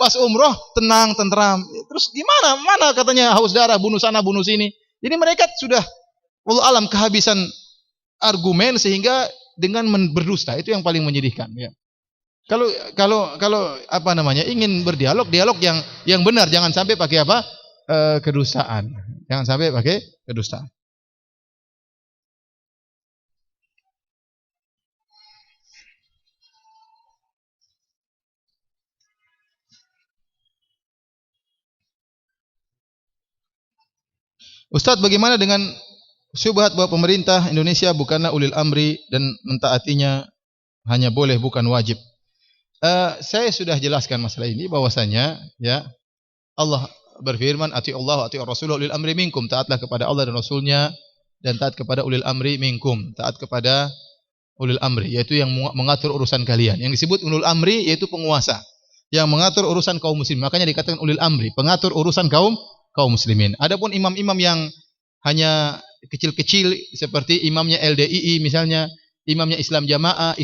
Pas umroh tenang, tentram. Terus gimana? Mana katanya haus darah, bunuh sana, bunuh sini. Jadi mereka sudah wallahu alam kehabisan argumen sehingga dengan berdusta itu yang paling menyedihkan. Ya. Kalau apa namanya ingin berdialog, dialog yang benar, jangan sampai pakai apa kedustaan. Jangan sampai pakai kedustaan. Ustadz, bagaimana dengan syubhat bahwa pemerintah Indonesia bukanlah ulil amri dan mentaatinya hanya boleh bukan wajib? Saya sudah jelaskan masalah ini bahwasanya ya Allah berfirman ati Allah ati Rasulullah ulil amri minkum, taatlah kepada Allah dan Rasulnya dan taat kepada ulil amri minkum, taat kepada ulil amri yaitu yang mengatur urusan kalian. Yang disebut ulil amri yaitu penguasa yang mengatur urusan kaum muslimin. Makanya dikatakan ulil amri, pengatur urusan kaum muslimin. Adapun imam-imam yang hanya kecil-kecil seperti imamnya LDII misalnya, imamnya Islam Jamaah,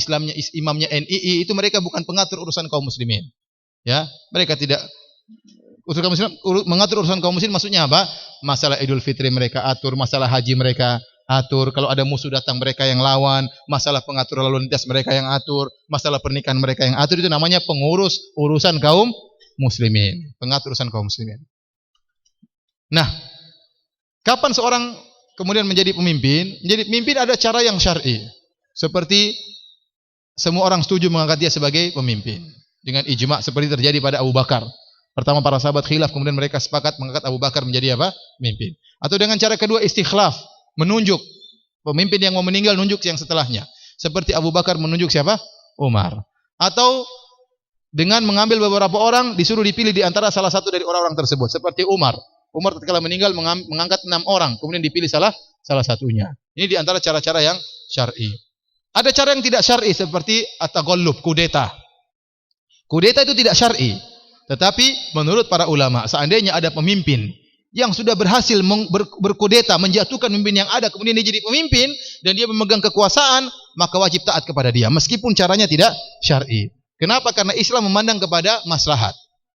imamnya NII, itu mereka bukan pengatur urusan kaum muslimin. Ya, mereka tidak mengatur urusan kaum muslimin maksudnya apa? Masalah Idul Fitri mereka atur, masalah haji mereka atur, kalau ada musuh datang mereka yang lawan, masalah pengatur lalu lintas mereka yang atur, masalah pernikahan mereka yang atur, itu namanya pengurus urusan kaum muslimin, pengatur urusan kaum muslimin. Nah, kapan seorang kemudian menjadi pemimpin? Menjadi pemimpin ada cara yang syar'i. Seperti semua orang setuju mengangkat dia sebagai pemimpin dengan ijma' seperti terjadi pada Abu Bakar. Pertama para sahabat khilaf, kemudian mereka sepakat mengangkat Abu Bakar menjadi apa? Pemimpin. Atau dengan cara kedua istikhlaf, menunjuk pemimpin yang mau meninggal, nunjuk yang setelahnya. Seperti Abu Bakar menunjuk siapa? Umar. Atau dengan mengambil beberapa orang disuruh dipilih di antara salah satu dari orang-orang tersebut. Seperti Umar. Umar tatkala meninggal mengangkat 6 orang, kemudian dipilih salah satunya. Ini di antara cara-cara yang syar'i. Ada cara yang tidak syar'i seperti at-taghallub, kudeta. Kudeta itu tidak syar'i. Tetapi menurut para ulama, seandainya ada pemimpin yang sudah berhasil berkudeta, menjatuhkan pemimpin yang ada, kemudian dia jadi pemimpin dan dia memegang kekuasaan, maka wajib taat kepada dia meskipun caranya tidak syar'i. Kenapa? Karena Islam memandang kepada maslahat.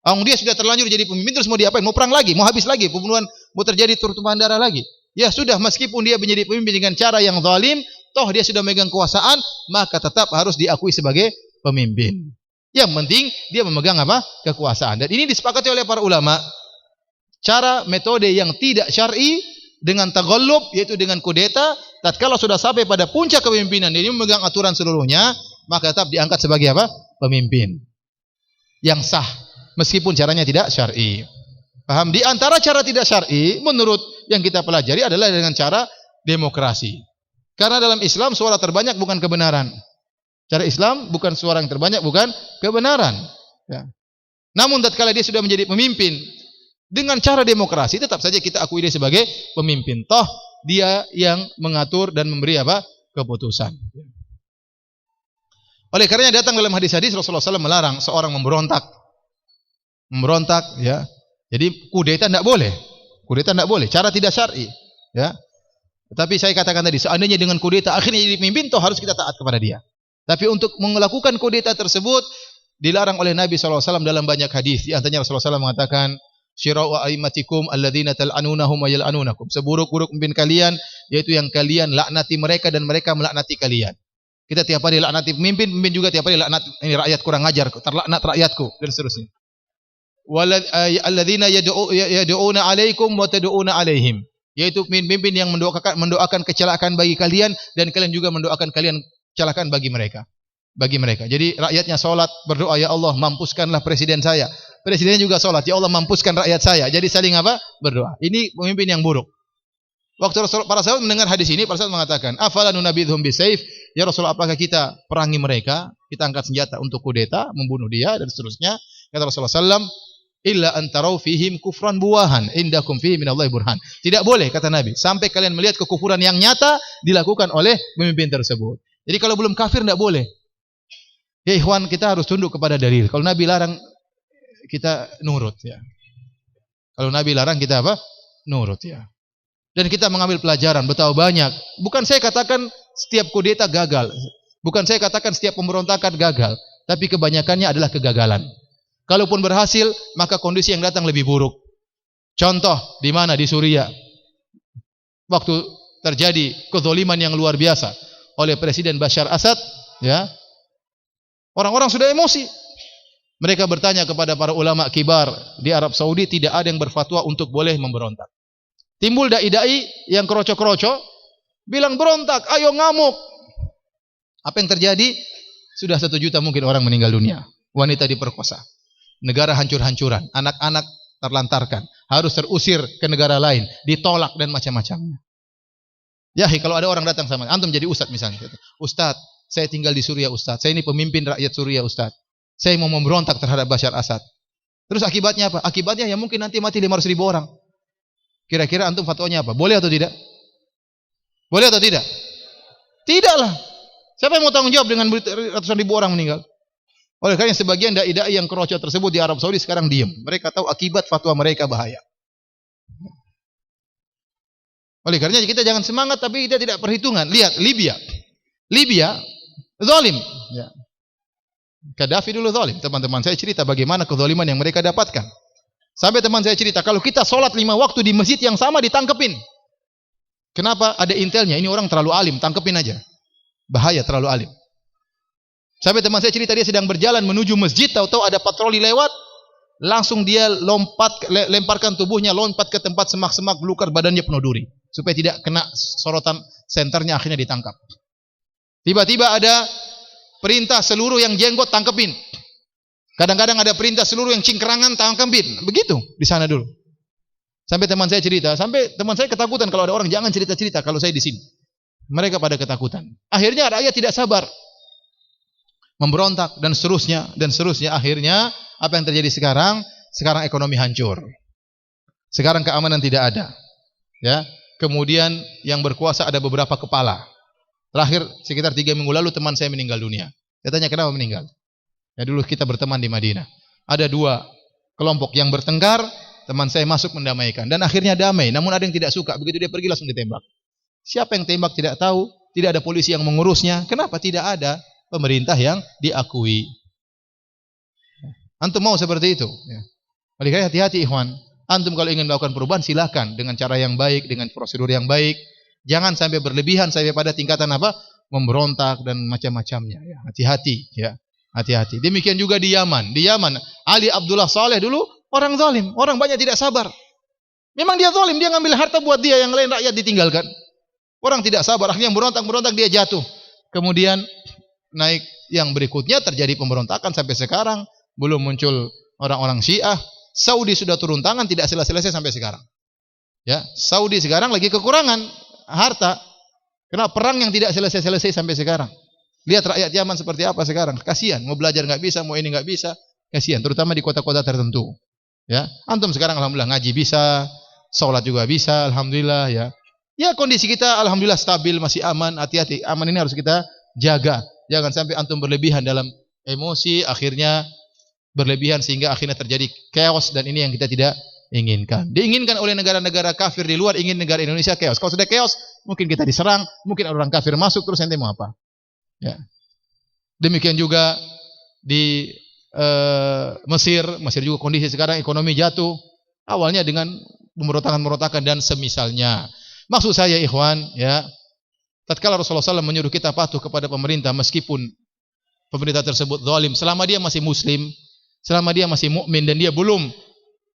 Dia sudah terlanjur jadi pemimpin, terus mau diapain? Mau perang lagi, mau habis lagi, pembunuhan, mau terjadi tumpahan darah lagi. Ya sudah, meskipun dia menjadi pemimpin dengan cara yang zalim, toh dia sudah memegang kekuasaan, maka tetap harus diakui sebagai pemimpin. Yang penting dia memegang apa? Kekuasaan. Dan ini disepakati oleh para ulama. Cara metode yang tidak syar'i dengan taghallub, yaitu dengan kudeta, tatkala sudah sampai pada puncak kepemimpinan, dia memegang aturan seluruhnya, maka tetap diangkat sebagai apa? Pemimpin yang sah. Meskipun caranya tidak syar'i. Paham? Di antara cara tidak syar'i menurut yang kita pelajari adalah dengan cara demokrasi. Karena dalam Islam suara terbanyak bukan kebenaran. Cara Islam bukan suara yang terbanyak bukan kebenaran. Ya. Namun tatkala dia sudah menjadi pemimpin dengan cara demokrasi, tetap saja kita akui dia sebagai pemimpin. Toh dia yang mengatur dan memberi apa? Keputusan. Oleh karenanya datang dalam hadis-hadis Rasulullah SAW melarang seorang memberontak, ya. Jadi kudeta tidak boleh. Kudeta tidak boleh. Cara tidak syar'i, ya. Tetapi saya katakan tadi, seandainya dengan kudeta akhirnya jadi pemimpin, toh harus kita taat kepada dia. Tapi untuk melakukan kudeta tersebut dilarang oleh Nabi SAW dalam banyak hadis. Di antaranya Rasulullah SAW mengatakan, "Syira'u a'immatikum alladzina tal'anunahum wa yal'anunakum." Seburuk-buruk pemimpin kalian yaitu yang kalian laknati mereka dan mereka melaknati kalian. Kita tiap hari laknati pemimpin juga tiap hari laknat, ini rakyat kurang ajar, terlaknat rakyatku dan seterusnya. Alladzina yad'una 'alaikum wa tad'una 'alaihim, yaitu pemimpin yang mendoakan kecelakaan bagi kalian dan kalian juga mendoakan kalian kecelakaan bagi mereka. Jadi rakyatnya salat, berdoa, ya Allah mampuskanlah presiden saya. Presidennya juga salat, ya Allah mampuskan rakyat saya. Jadi saling apa? Berdoa. Ini pemimpin yang buruk. Waktu para sahabat mendengar hadis ini, para sahabat mengatakan, "Afala nunabidhum bisayf?" Ya Rasulullah, apakah kita perangi mereka? Kita angkat senjata untuk kudeta, membunuh dia dan seterusnya. Kata Rasulullah sallam, illa an tarau fihim kufran buwahan indakum fihi minallahi burhan. Tidak boleh kata Nabi sampai kalian melihat kekufuran yang nyata dilakukan oleh pemimpin tersebut. Jadi kalau belum kafir tidak boleh. Ya ikhwan, kita harus tunduk kepada dalil. Kalau Nabi larang kita nurut ya. Kalau Nabi larang kita apa? Nurut ya. Dan kita mengambil pelajaran betapa banyak. Bukan saya katakan setiap kudeta gagal. Bukan saya katakan setiap pemberontakan gagal, tapi kebanyakannya adalah kegagalan. Kalaupun berhasil, maka kondisi yang datang lebih buruk. Contoh di mana? Di Suriah. Waktu terjadi kezaliman yang luar biasa oleh Presiden Bashar Assad, ya. Orang-orang sudah emosi. Mereka bertanya kepada para ulama kibar di Arab Saudi, tidak ada yang berfatwa untuk boleh memberontak. Timbul dai-dai yang kroco-kroco, bilang berontak, ayo ngamuk. Apa yang terjadi? Sudah 1 juta mungkin orang meninggal dunia. Wanita diperkosa. Negara hancur-hancuran. Anak-anak terlantarkan. Harus terusir ke negara lain. Ditolak dan macam-macamnya. Ya, kalau ada orang datang sama antum jadi ustadz misalnya. Ustadz, saya tinggal di Suriah Ustadz. Saya ini pemimpin rakyat Suriah Ustadz. Saya mau memberontak terhadap Bashar Assad. Terus akibatnya apa? Akibatnya ya mungkin nanti mati 500.000 orang. Kira-kira antum fatwanya apa? Boleh atau tidak? Boleh atau tidak? Tidaklah. Siapa yang mau tanggung jawab dengan ratusan ribu orang meninggal? Oleh karena sebagian dai-dai yang keroco tersebut di Arab Saudi sekarang diam. Mereka tahu akibat fatwa mereka bahaya. Oleh karena kita jangan semangat tapi kita tidak perhitungan. Lihat Libya. Libya zalim. Ya. Gaddafi dulu zalim. Teman-teman saya cerita bagaimana kezaliman yang mereka dapatkan. Sampai teman saya cerita kalau kita sholat 5 waktu di masjid yang sama ditangkepin. Kenapa? Ada intelnya. Ini orang terlalu alim, tangkepin aja. Bahaya terlalu alim. Sampai teman saya cerita dia sedang berjalan menuju masjid, tahu-tahu ada patroli lewat, langsung dia lemparkan tubuhnya, lompat ke tempat semak-semak, belukar badannya penuh duri, supaya tidak kena sorotan senternya, akhirnya ditangkap. Tiba-tiba ada perintah seluruh yang jenggot tangkepin. Kadang-kadang ada perintah seluruh yang cingkrangan tangkepin. Begitu di sana dulu. Sampai teman saya cerita, sampai teman saya ketakutan kalau ada orang jangan cerita-cerita kalau saya di sini. Mereka pada ketakutan. Akhirnya rakyat tidak sabar. Memberontak dan seterusnya. Akhirnya apa yang terjadi sekarang? Sekarang ekonomi hancur. Sekarang keamanan tidak ada. Ya. Kemudian yang berkuasa ada beberapa kepala. Terakhir sekitar 3 minggu lalu teman saya meninggal dunia. Saya tanya kenapa meninggal? Ya dulu kita berteman di Madinah. Ada 2 kelompok yang bertengkar, teman saya masuk mendamaikan dan akhirnya damai. Namun ada yang tidak suka, begitu dia pergi langsung ditembak. Siapa yang tembak tidak tahu, tidak ada polisi yang mengurusnya. Kenapa? Tidak ada pemerintah yang diakui. Antum mau seperti itu? Ya. Oleh karena hati-hati ikhwan. Antum kalau ingin melakukan perubahan silakan dengan cara yang baik, dengan prosedur yang baik. Jangan sampai berlebihan sampai pada tingkatan apa? Memberontak dan macam-macamnya. Ya. Hati-hati, ya. Hati-hati. Demikian juga di Yaman. Di Yaman, Ali Abdullah Saleh dulu orang zalim, orang banyak tidak sabar. Memang dia zalim, dia ngambil harta buat dia, yang lain rakyat ditinggalkan. Orang tidak sabar, akhirnya berontak-berontak dia jatuh. Kemudian naik yang berikutnya terjadi pemberontakan sampai sekarang belum muncul orang-orang Syiah. Saudi sudah turun tangan tidak selesai-selesai sampai sekarang. Ya, Saudi sekarang lagi kekurangan harta. Karena perang yang tidak selesai-selesai sampai sekarang. Lihat rakyat Yaman seperti apa sekarang. Kasihan, mau belajar enggak bisa, mau ini enggak bisa. Kasihan, terutama di kota-kota tertentu. Ya, antum sekarang alhamdulillah ngaji bisa, salat juga bisa, alhamdulillah ya. Ya kondisi kita alhamdulillah stabil, masih aman, hati-hati. Aman ini harus kita jaga. Jangan sampai antum berlebihan dalam emosi, akhirnya berlebihan sehingga akhirnya terjadi chaos dan ini yang kita tidak inginkan. Diinginkan oleh negara-negara kafir di luar, ingin negara Indonesia chaos. Kalau sudah chaos, mungkin kita diserang, mungkin orang kafir masuk, terus nanti mau apa? Ya. Demikian juga di Mesir juga kondisi sekarang ekonomi jatuh. Awalnya dengan pemberontakan-pemberontakan dan semisalnya. Maksud saya ikhwan, ya, tatkala Rasulullah SAW menyuruh kita patuh kepada pemerintah meskipun pemerintah tersebut zalim, selama dia masih muslim, selama dia masih mukmin dan dia belum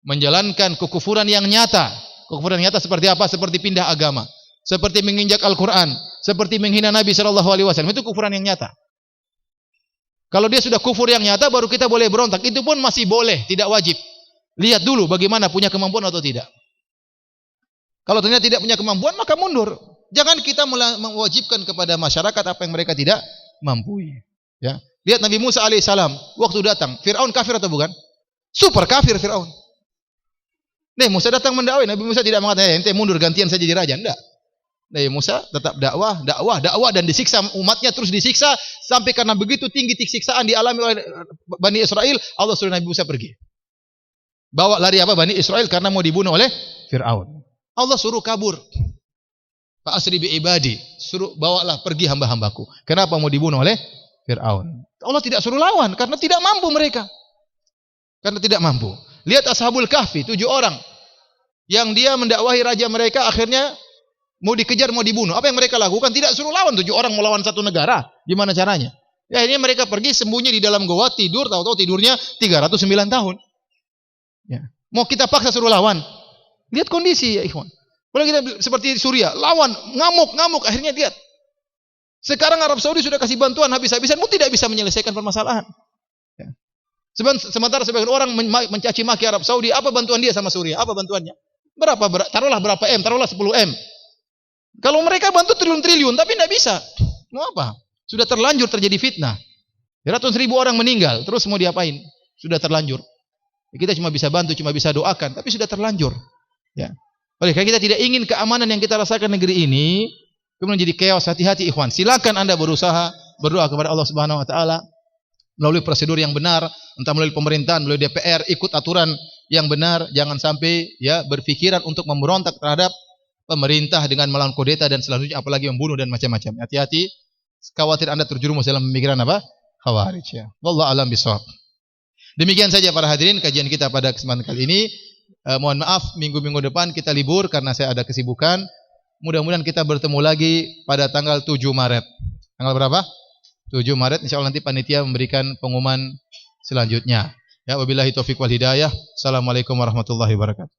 menjalankan kekufuran yang nyata. Kekufuran yang nyata seperti apa? Seperti pindah agama, seperti menginjak Al-Qur'an, seperti menghina Nabi SAW. Itu kekufuran yang nyata. Kalau dia sudah kufur yang nyata baru kita boleh berontak. Itu pun masih boleh, tidak wajib. Lihat dulu bagaimana punya kemampuan atau tidak. Kalau ternyata tidak punya kemampuan, maka mundur. Jangan kita mewajibkan kepada masyarakat apa yang mereka tidak mampu. Ya. Lihat Nabi Musa alaihissalam, waktu datang, Fir'aun kafir atau bukan? Super kafir Firaun. Nih Musa datang mendakwai, Nabi Musa tidak mengatakan, ente mundur gantian saya jadi raja, enggak. Nabi Musa tetap dakwah dan disiksa umatnya, terus disiksa sampai karena begitu tinggi siksaan dialami oleh Bani Israel, Allah suruh Nabi Musa pergi. Bawa lari apa Bani Israel karena mau dibunuh oleh Firaun. Allah suruh kabur. Fa asri bi ibadi, suruh bawalah pergi hamba-hambaku. Kenapa mau dibunuh oleh Firaun? Allah tidak suruh lawan karena tidak mampu mereka. Karena tidak mampu. Lihat Ashabul Kahfi, 7 orang yang dia mendakwahi raja mereka, akhirnya mau dikejar, mau dibunuh. Apa yang mereka lakukan? Tidak suruh lawan 7 orang melawan satu negara. Gimana caranya? Ya akhirnya mereka pergi sembunyi di dalam goa, tidur, tahu-tahu tidurnya 309 tahun. Ya. Mau kita paksa suruh lawan? Lihat kondisi ya ikhwan. Kalau kita seperti Suriah, lawan, ngamuk, akhirnya lihat. Sekarang Arab Saudi sudah kasih bantuan habis-habisan, mu tidak bisa menyelesaikan permasalahan. Ya. Sementara sebagian orang mencaci maki Arab Saudi, apa bantuan dia sama Suriah? Apa bantuannya? Taruhlah berapa M, taruhlah 10 M. Kalau mereka bantu triliun-triliun, tapi tidak bisa. Mau apa? Sudah terlanjur terjadi fitnah. Ratus ribu orang meninggal, terus mau diapain? Sudah terlanjur. Kita cuma bisa bantu, cuma bisa doakan, tapi sudah terlanjur. Ya. Oleh karena kita tidak ingin keamanan yang kita rasakan negeri ini kemudian jadi chaos. Hati-hati ikhwan. Silakan Anda berusaha berdoa kepada Allah Subhanahu wa taala melalui prosedur yang benar, entah melalui pemerintahan, melalui DPR, ikut aturan yang benar, jangan sampai ya berpikiran untuk memberontak terhadap pemerintah dengan melakukan kudeta dan selanjutnya apalagi membunuh dan macam-macam. Hati-hati, khawatir Anda terjerumus dalam pemikiran apa? Khawarij ya. Wallahu alam bisawab. Demikian saja para hadirin kajian kita pada kesempatan kali ini. Mohon maaf minggu-minggu depan kita libur karena saya ada kesibukan. Mudah-mudahan kita bertemu lagi pada tanggal 7 Maret. Tanggal berapa? 7 Maret insyaallah nanti panitia memberikan pengumuman selanjutnya. Ya wabillahi taufik wal hidayah. Assalamualaikum warahmatullahi wabarakatuh.